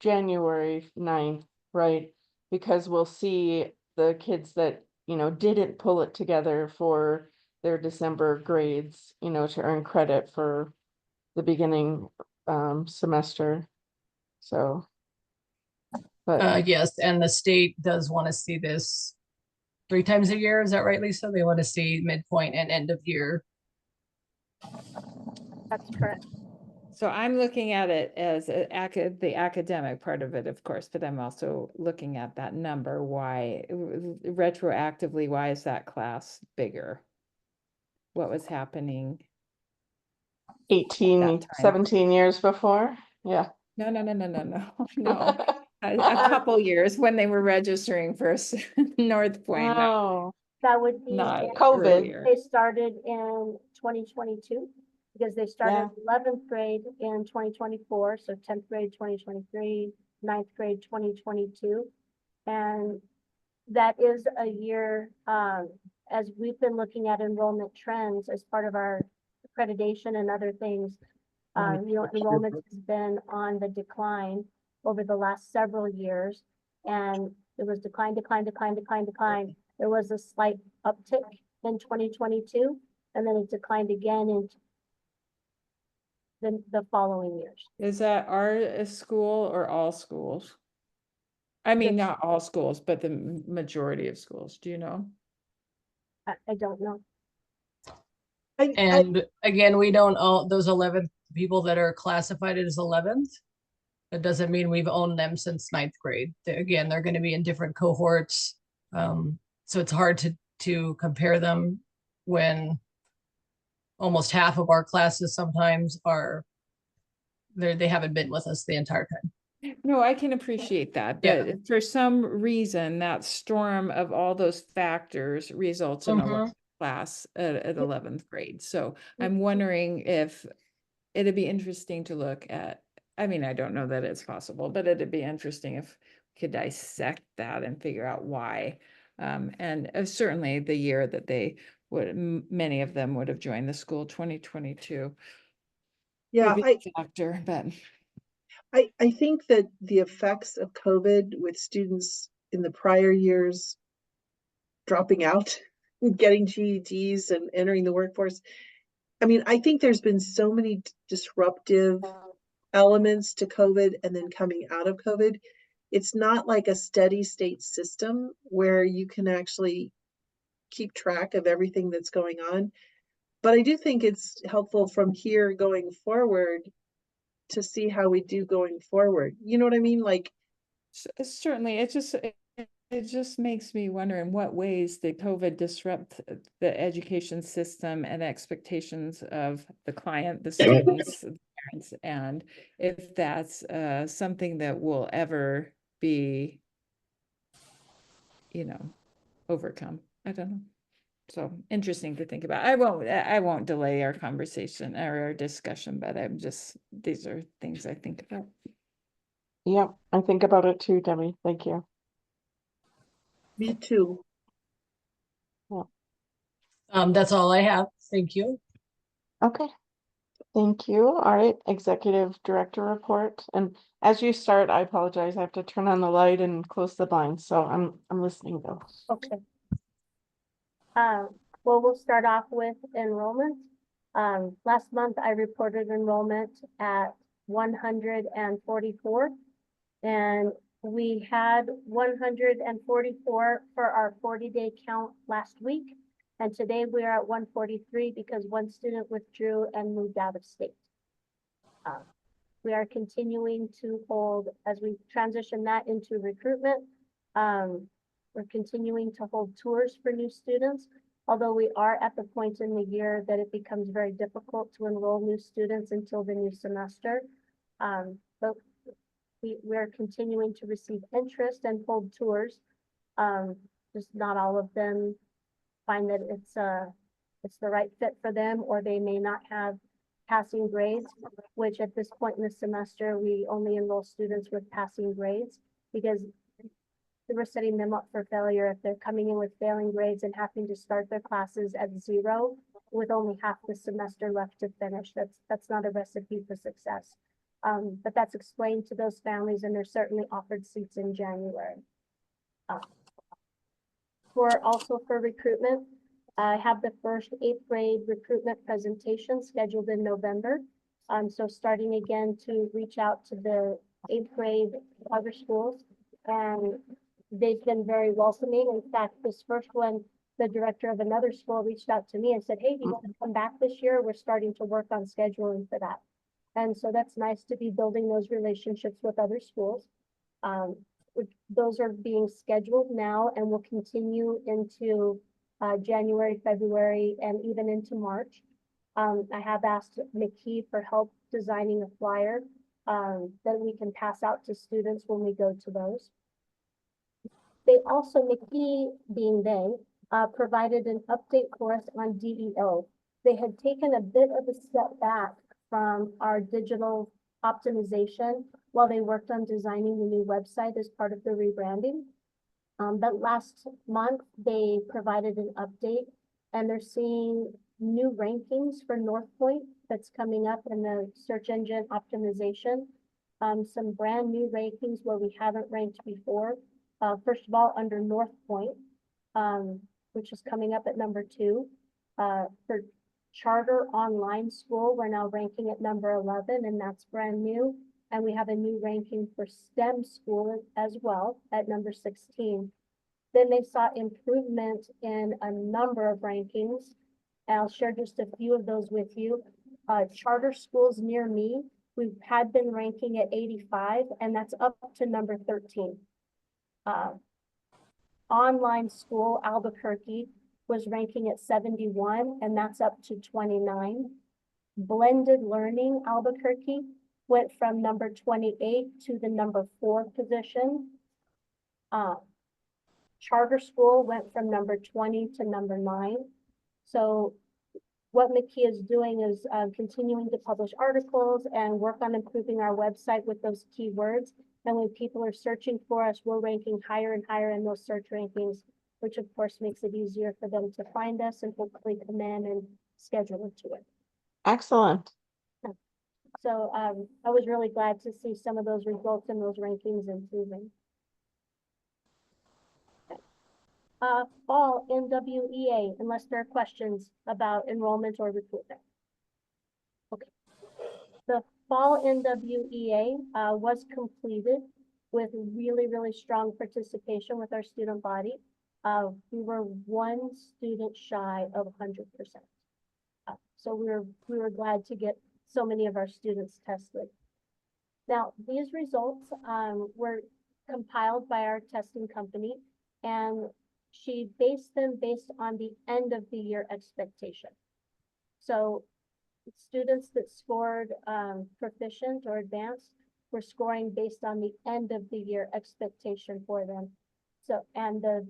S2: January 9th, right? Because we'll see the kids that, didn't pull it together for their December grades, to earn credit for the beginning semester. So, but
S7: Yes, and the state does want to see this 3 times a year. Is that right, Lisa? They want to see midpoint and end of year.
S1: That's correct.
S4: So I'm looking at it as the academic part of it, of course, but I'm also looking at that number. Why retroactively, why is that class bigger? What was happening
S2: 18,
S4: that time?
S2: 17 years before. Yeah.
S4: No. No. A couple years when they were registering for Northpoint.
S2: Oh,
S1: That would be,
S4: Not
S2: COVID.
S4: earlier.
S1: they started in 2022 because they started 11th grade in 2024. So 10th grade, 2023, 9th grade, 2022. And that is a year, as we've been looking at enrollment trends as part of our accreditation and other things, enrollment has been on the decline over the last several years. And it was decline. There was a slight uptick in 2022, and then it declined again in the following years.
S4: Is that our school or all schools? I mean, not all schools, but the majority of schools. Do you know?
S1: I don't know.
S7: And again, we don't own those 11 people that are classified as 11th. That doesn't mean we've owned them since 9th grade. Again, they're going to be in different cohorts. So it's hard to compare them when almost half of our classes sometimes they haven't been with us the entire time.
S4: No, I can appreciate that, but
S7: Yeah.
S4: for some reason, that storm of all those factors results in a class at 11th grade. So I'm wondering if it'd be interesting to look at. I mean, I don't know that it's possible, but it'd be interesting if we could dissect that and figure out why. And certainly the year that they many of them would have joined the school, 2022.
S3: Yeah,
S4: would be a factor, but.
S3: I think that the effects of COVID with students in the prior years dropping out, getting GEDs and entering the workforce. I mean, I think there's been so many disruptive elements to COVID and then coming out of COVID. It's not like a steady state system where you can actually keep track of everything that's going on. But I do think it's helpful from here going forward to see how we do going forward. You know what I mean? Like,
S4: Certainly, it's just It just makes me wonder in what ways did COVID disrupt the education system and expectations of the client, the students, the parents, and if that's something that will ever be, overcome. I don't know. So interesting to think about. I won't delay our conversation or our discussion, but these are things I think about.
S2: Yep, I think about it too, Debbie. Thank you.
S3: Me too.
S7: That's all I have. Thank you.
S2: Okay. Thank you. All right, Executive Director report. And as you start, I apologize. I have to turn on the light and close the blinds. So I'm listening though.
S1: Okay. Well, we'll start off with enrollment. Last month I reported enrollment at 144, and we had 144 for our 40-day count last week. And today we are at 143 because one student withdrew and moved out of state. We are continuing to hold, as we transition that into recruitment, we're continuing to hold tours for new students, although we are at the point in the year that it becomes very difficult to enroll new students until the new semester. But we're continuing to receive interest and hold tours. Just not all of them find that it's the right fit for them, or they may not have passing grades, which at this point in the semester, we only enroll students with passing grades because we're setting them up for failure if they're coming in with failing grades and having to start their classes at 0 with only half the semester left to finish. That's not a recipe for success. But that's explained to those families, and they're certainly offered seats in January. For recruitment, I have the first 8th grade recruitment presentation scheduled in November. So starting again to reach out to the 8th grade other schools, and they've been very welcoming. In fact, this first one, the director of another school reached out to me and said, "Hey, do you want to come back this year? We're starting to work on scheduling for that." And so that's nice to be building those relationships with other schools. Those are being scheduled now and will continue into January, February, and even into March. I have asked McKee for help designing a flyer that we can pass out to students when we go to those. They also, McKee being they, provided an update for us on DEO. They had taken a bit of a step back from our digital optimization while they worked on designing the new website as part of the rebranding. But last month, they provided an update, and they're seeing new rankings for Northpoint that's coming up in the search engine optimization. Some brand new rankings where we haven't ranked before. First of all, under Northpoint, which is coming up at number 2. For charter online school, we're now ranking at number 11, and that's brand new. And we have a new ranking for STEM school as well at number 16. Then they saw improvement in a number of rankings. I'll share just a few of those with you. Charter schools near me, we had been ranking at 85, and that's up to number 13. Online school, Albuquerque, was ranking at 71, and that's up to 29. Blended learning, Albuquerque, went from number 28 to the number 4 position. Charter school went from number 20 to number 9. So what McKee is doing is continuing to publish articles and work on improving our website with those keywords. And when people are searching for us, we're ranking higher and higher in those search rankings, which of course makes it easier for them to find us and hopefully come in and schedule into it.
S2: Excellent.
S1: So I was really glad to see some of those results and those rankings improving. Fall NWEA, unless there are questions about enrollment or recruitment. Okay. The fall NWEA was completed with really, really strong participation with our student body. We were one student shy of 100%. So we were glad to get so many of our students tested. Now, these results were compiled by our testing company, and she based them based on the end of the year expectation. So students that scored proficient or advanced were scoring based on the end of the year expectation for them. So, and the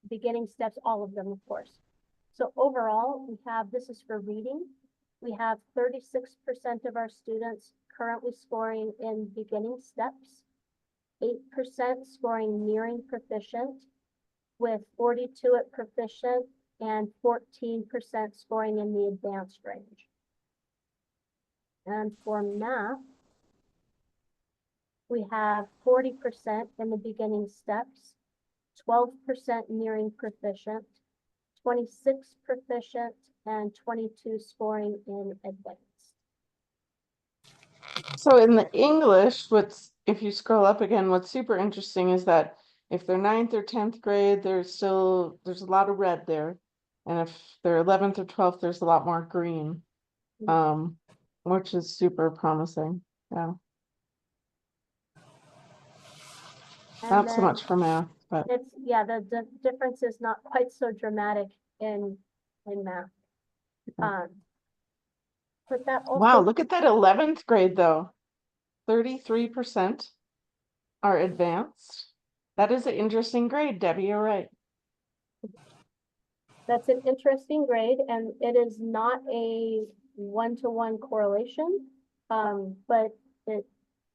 S1: beginning steps, all of them, of course. So overall, we have, this is for reading, we have 36% of our students currently scoring in beginning steps, 8% scoring nearing proficient, with 42 at proficient and 14% scoring in the advanced range. And for math, we have 40% in the beginning steps, 12% nearing proficient, 26 proficient, and 22 scoring in advanced.
S2: So in the English, if you scroll up again, what's super interesting is that if they're 9th or 10th grade, there's a lot of red there. And if they're 11th or 12th, there's a lot more green, which is super promising. Yeah.
S1: And
S2: Not so
S1: then
S2: much for math, but
S1: it's, yeah, the difference is not quite so dramatic in math. But that also.
S2: wow, look at that 11th grade though. 33% are advanced. That is an interesting grade, Debbie, you're right.
S1: That's an interesting grade, and it is not a one-to-one correlation, but it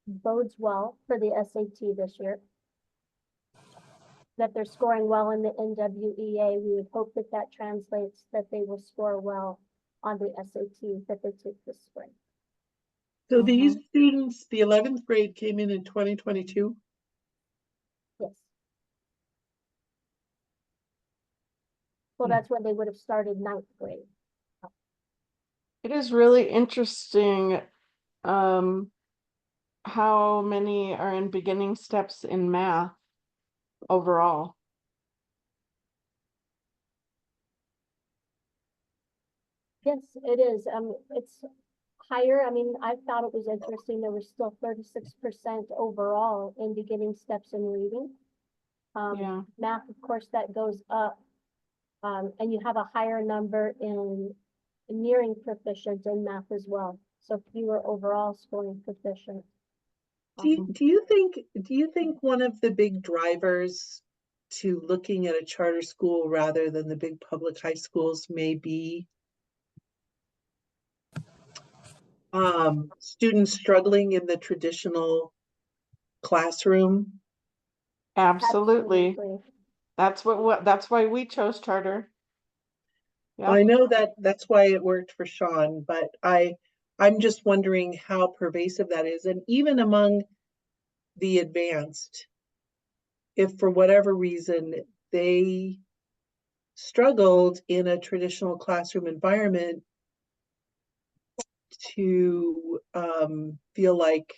S1: bodes well for the SAT this year. That they're scoring well in the NWEA, we would hope that that translates that they will score well on the SAT that they take this spring.
S3: So these students, the 11th grade came in 2022.
S1: Yes. Well, that's when they would have started 9th grade.
S2: It is really interesting how many are in beginning steps in math overall.
S1: Yes, it is. It's higher. I mean, I thought it was interesting. There was still 36% overall in beginning steps in reading.
S2: Yeah.
S1: Math, of course, that goes up. And you have a higher number in nearing proficient in math as well. So fewer overall scoring proficient.
S3: Do you think one of the big drivers to looking at a charter school rather than the big public high schools may be students struggling in the traditional classroom?
S2: Absolutely. That's why we chose charter. Yeah.
S3: I know that's why it worked for Sean, but I'm just wondering how pervasive that is. And even among the advanced, if for whatever reason they struggled in a traditional classroom environment to feel like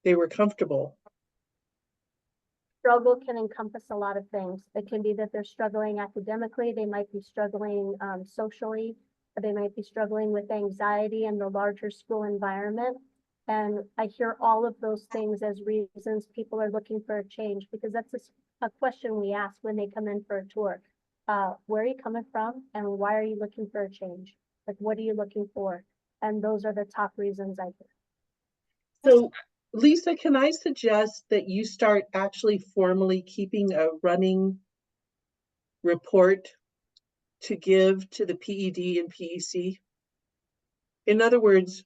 S3: they were comfortable.
S1: Struggle can encompass a lot of things. It can be that they're struggling academically, they might be struggling socially, or they might be struggling with anxiety in the larger school environment. And I hear all of those things as reasons people are looking for a change, because that's a question we ask when they come in for a tour. Where are you coming from and why are you looking for a change? Like, what are you looking for? And those are the top reasons I hear.
S3: So Lisa, can I suggest that you start actually formally keeping a running report to give to the PED and PEC? In other words,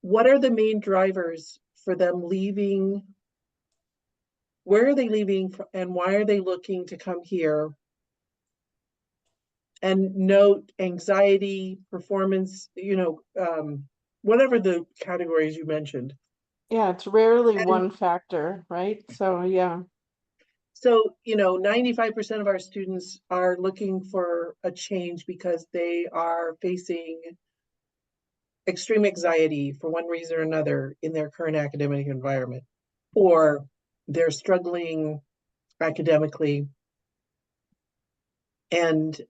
S3: what are the main drivers for them leaving? Where are they leaving and why are they looking to come here? And note anxiety, performance, whatever the categories you mentioned.
S2: Yeah, it's rarely one factor, right? So yeah.
S3: So, 95% of our students are looking for a change because they are facing extreme anxiety for one reason or another in their current academic environment, or they're struggling academically and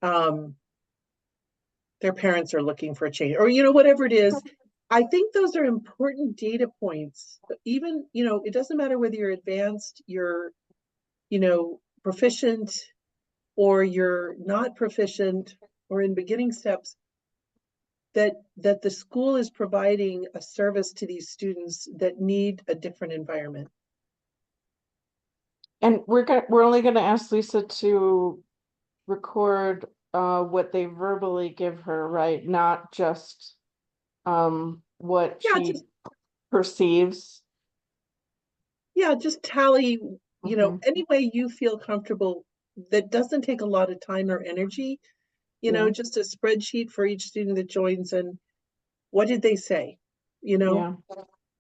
S3: their parents are looking for a change, or whatever it is. I think those are important data points. Even, it doesn't matter whether you're advanced, you're, proficient, or you're not proficient, or in beginning steps, that the school is providing a service to these students that need a different environment.
S2: And we're only gonna ask Lisa to record what they verbally give her, right? Not just what
S3: Yeah,
S2: she
S3: just
S2: perceives.
S3: just tally,
S2: Mhm.
S3: any way you feel comfortable that doesn't take a lot of time or energy,
S2: Yeah.
S3: just a spreadsheet for each student that joins, and what did they say?
S2: Yeah.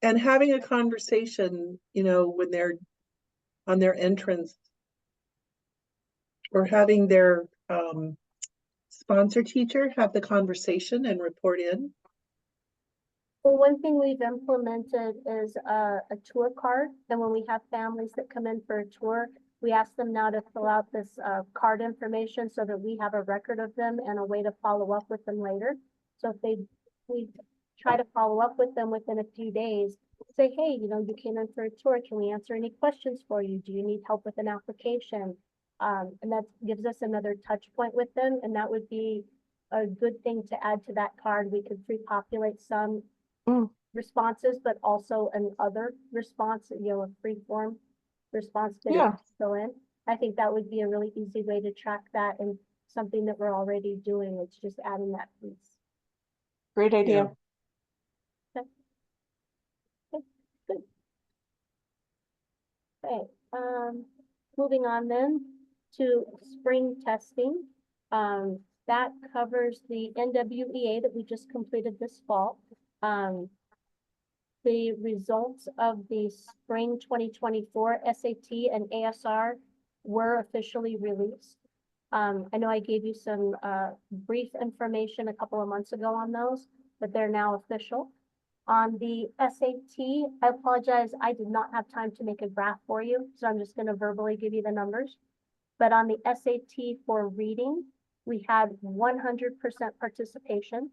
S3: And having a conversation, when they're on their entrance, or having their sponsor teacher have the conversation and report in.
S1: Well, one thing we've implemented is a tour card. And when we have families that come in for a tour, we ask them now to fill out this card information so that we have a record of them and a way to follow up with them later. So if we try to follow up with them within a few days, say, hey, you came in for a tour. Can we answer any questions for you? Do you need help with an application? And that gives us another touch point with them. And that would be a good thing to add to that card. We could pre-populate some
S2: Mm.
S1: responses, but also an other response, a free form response that
S2: Yeah.
S1: fill in. I think that would be a really easy way to track that, and something that we're already doing. It's just adding that piece.
S2: Great idea.
S1: Okay. Okay, good. Okay, moving on then to spring testing. That covers the NWEA that we just completed this fall. The results of the spring 2024 SAT and ASR were officially released. I know I gave you some brief information a couple of months ago on those, but they're now official. On the SAT, I apologize, I did not have time to make a graph for you, so I'm just going to verbally give you the numbers. But on the SAT for reading, we had 100% participation,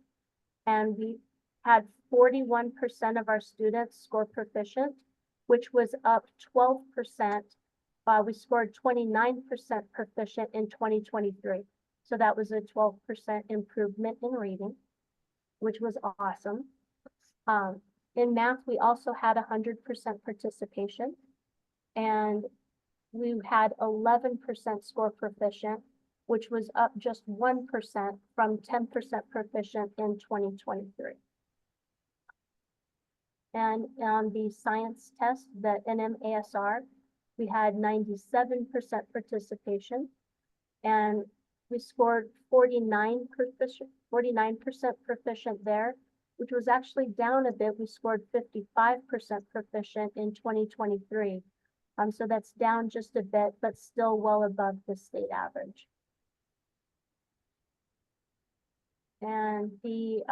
S1: and we had 41% of our students score proficient, which was up 12%. We scored 29% proficient in 2023. So that was a 12% improvement in reading, which was awesome. In math, we also had 100% participation, and we had 11% score proficient, which was up just 1% from 10% proficient in 2023. And on the science test, the NMASR, we had 97% participation, and we scored 49% proficient there, which was actually down a bit. We scored 55% proficient in 2023. So that's down just a bit, but still well above the state average. And the,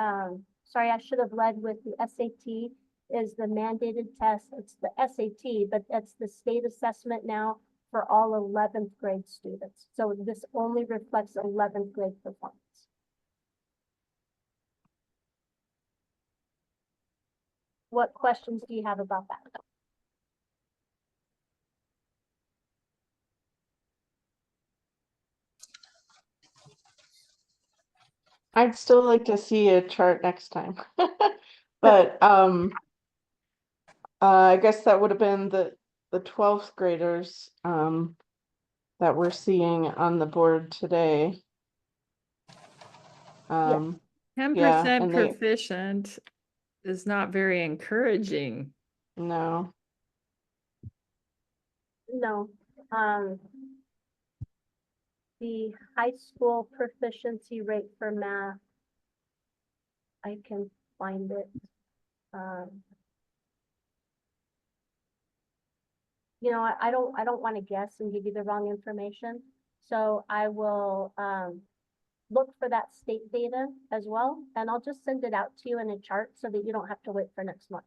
S1: sorry, I should have led with the SAT is the mandated test. It's the SAT, but that's the state assessment now for all 11th grade students. So this only reflects 11th grade performance. What questions do you have about that?
S2: I'd still like to see a chart next time. But I guess that would have been the 12th graders that we're seeing on the board today.
S4: 10%
S2: and they-
S4: proficient is not very encouraging.
S2: No.
S1: No. The high school proficiency rate for math, I can find it. I don't want to guess and give you the wrong information. So I will look for that state data as well, and I'll just send it out to you in a chart so that you don't have to wait for next month.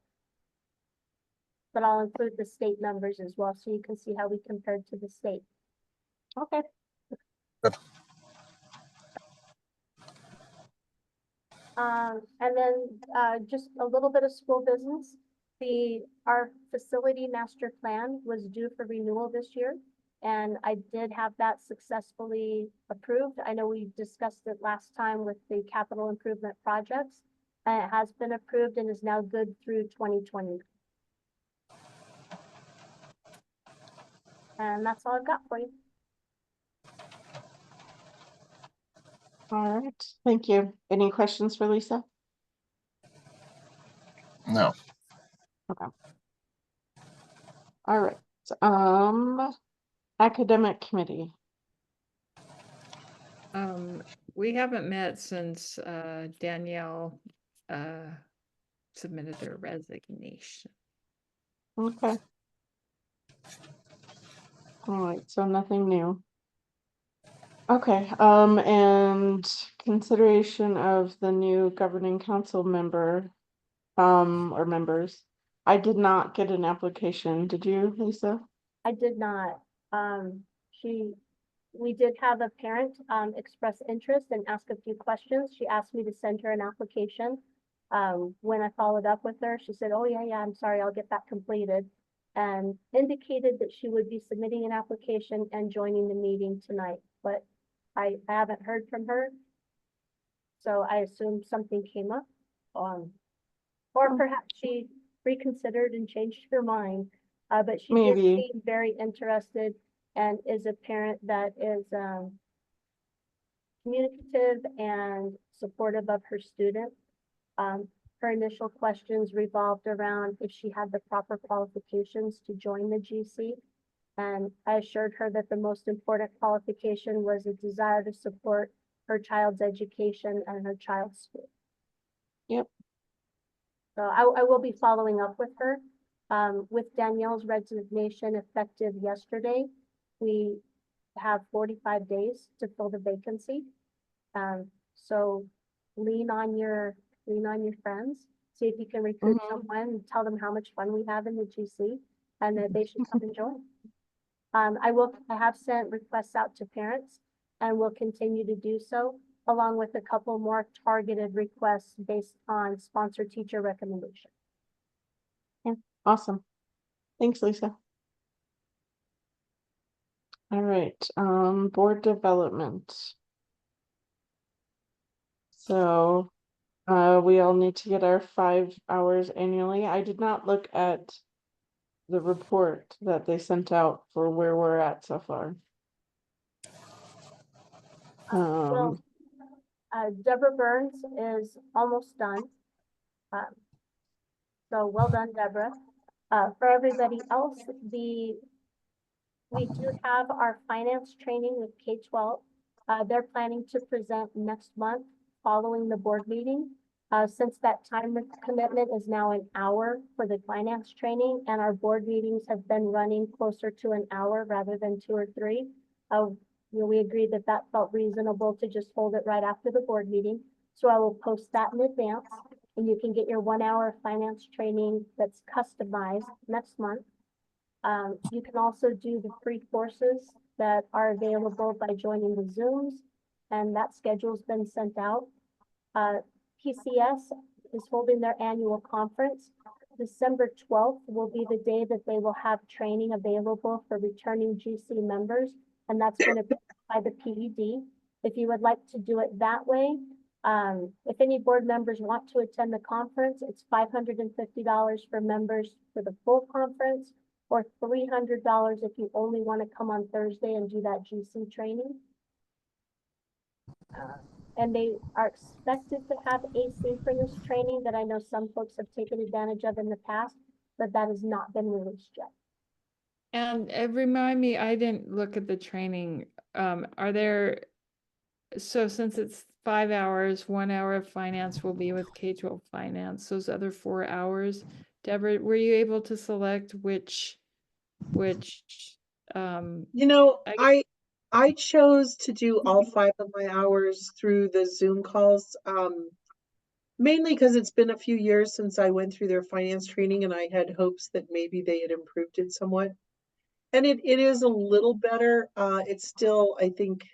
S1: But I'll include the state numbers as well, so you can see how we compared to the state.
S2: Okay.
S6: Good.
S1: And then, just a little bit of school business. Our facility master plan was due for renewal this year. And I did have that successfully approved. I know we discussed it last time with the capital improvement projects. And it has been approved and is now good through 2020. And that's all I've got for you.
S2: All right, thank you. Any questions for Lisa?
S6: No.
S2: Okay. All right, academic committee.
S4: We haven't met since Danielle submitted their resignation.
S2: Okay. All right, so nothing new. Okay, and consideration of the new governing council member, or members. I did not get an application. Did you, Lisa?
S1: I did not. We did have a parent, express interest and ask a few questions. She asked me to send her an application. When I followed up with her, she said, oh, yeah, I'm sorry, I'll get that completed. And indicated that she would be submitting an application and joining the meeting tonight, but I haven't heard from her. So I assumed something came up, or perhaps she reconsidered and changed her mind. But she did
S2: Maybe.
S1: seem very interested and is a parent that is communicative and supportive of her student. Her initial questions revolved around if she had the proper qualifications to join the GC. And I assured her that the most important qualification was a desire to support her child's education and her child's school.
S2: Yep.
S1: So I will be following up with her. With Danielle's resignation effective yesterday, we have 45 days to fill the vacancy. So lean on your friends, see if you can recruit someone, and tell them how much fun we have in the GC and that they should come and join. I have sent requests out to parents and will continue to do so, along with a couple more targeted requests based on sponsor teacher recommendation.
S2: Yeah, awesome. Thanks, Lisa. All right, board development. So, we all need to get our 5 hours annually. I did not look at the report that they sent out for where we're at so far.
S1: Well, Deborah Burns is almost done. So well done, Deborah. For everybody else, we do have our finance training with K-12. They're planning to present next month following the board meeting. Since that time commitment is now an hour for the finance training, and our board meetings have been running closer to an hour rather than 2 or 3. We agreed that that felt reasonable to just hold it right after the board meeting. So I will post that in advance, and you can get your 1 hour finance training that's customized next month. You can also do the free courses that are available by joining the Zooms, and that schedule's been sent out. PCS is holding their annual conference. December 12th will be the day that they will have training available for returning GC members, and that's going to be by the PED. If you would like to do it that way, if any board members want to attend the conference, it's $550 for members for the full conference, or $300 if you only want to come on Thursday and do that GC training. And they are expected to have asynchronous training that I know some folks have taken advantage of in the past, but that has not been released yet.
S4: And remind me, I didn't look at the training. So since it's 5 hours, 1 hour of finance will be with K-12 finance, those other 4 hours. Deborah, were you able to select which,
S3: I chose to do all 5 of my hours through the Zoom calls, mainly because it's been a few years since I went through their finance training, and I had hopes that maybe they had improved it somewhat. And it is a little better. It's still, I think,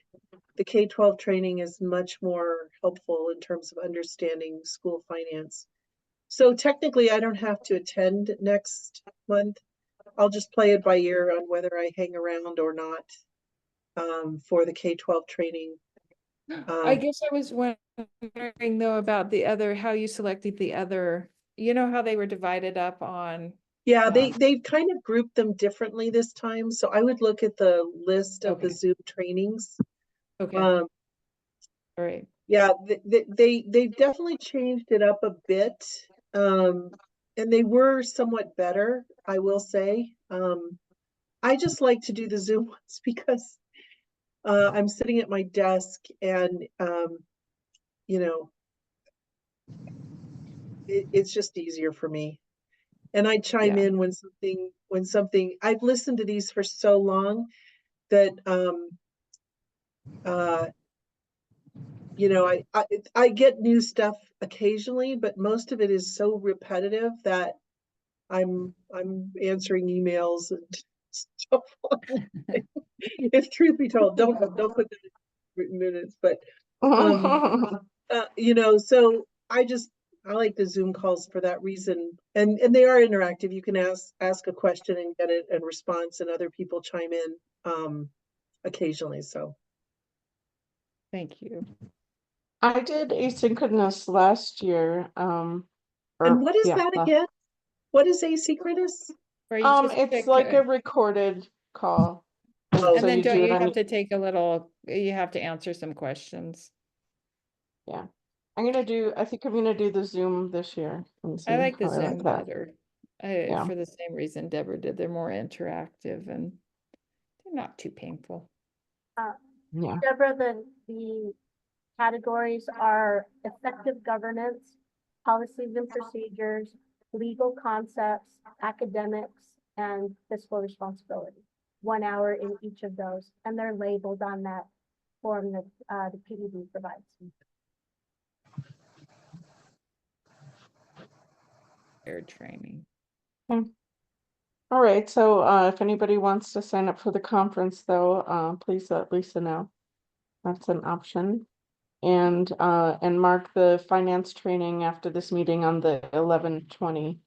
S3: the K-12 training is much more helpful in terms of understanding school finance. So technically, I don't have to attend next month. I'll just play it by ear on whether I hang around or not for the K-12 training.
S4: I guess I was wondering though about the other, how you selected the other, you know, how they were divided up on.
S3: Yeah, they've kind of grouped them differently this time. So I would look at the list of the
S4: Okay.
S3: Zoom trainings.
S4: Okay,
S3: Um,
S4: all right.
S3: Yeah, they've definitely changed it up a bit. And they were somewhat better, I will say. I just like to do the Zoom ones because I'm sitting at my desk and you know, it's just easier for me. And I chime
S4: Yeah.
S3: in when something I've listened to these for so long that uh you know, I get new stuff occasionally, but most of it is so repetitive that I'm answering emails and stuff. If truth be told, don't put that in written minutes, but you know, so I like the Zoom calls for that reason, and they are interactive. You can ask a question and get a response, and other people chime in occasionally. So
S4: Thank you.
S2: I did asynchronous last year.
S3: and what is that
S2: last-
S3: again? What is asynchronous?
S4: Or you just
S2: it's
S4: pick
S2: like a recorded call.
S3: Oh.
S4: and
S2: so
S4: then
S2: you
S4: don't
S2: do
S4: you
S2: it on
S4: have to take a little, you have to answer some questions.
S2: Yeah. I think I'm gonna do the Zoom this year and see
S4: I like the
S2: how I like
S4: Zoom
S2: that.
S4: better.
S2: Yeah.
S4: For the same reason Deborah did. They're more interactive and they're not too painful.
S2: Yeah.
S1: Deborah, the categories are effective governance, policies and procedures, legal concepts, academics, and fiscal responsibility. 1 hour in each of those, and they're labeled on that form that the PDD provides.
S4: Air training.
S2: All right, so if anybody wants to sign up for the conference though, please let Lisa know. That's an option. And mark the finance training after this meeting on the 11/20.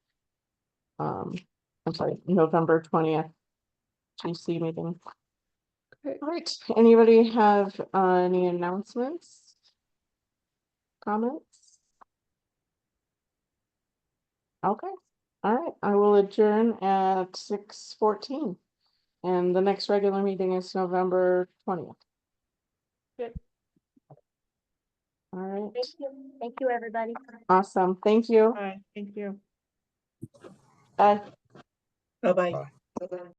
S2: I'm sorry, November 20th GC meeting.
S4: Okay.
S2: All right, anybody have any announcements? Comments? Okay, all right, I will adjourn at 6:14. And the next regular meeting is November 20th.
S1: Good.
S2: All right,
S1: Thank you, everybody.
S2: awesome, thank you.
S4: Bye. Thank you.
S2: Bye.
S3: Bye-bye.
S6: Bye.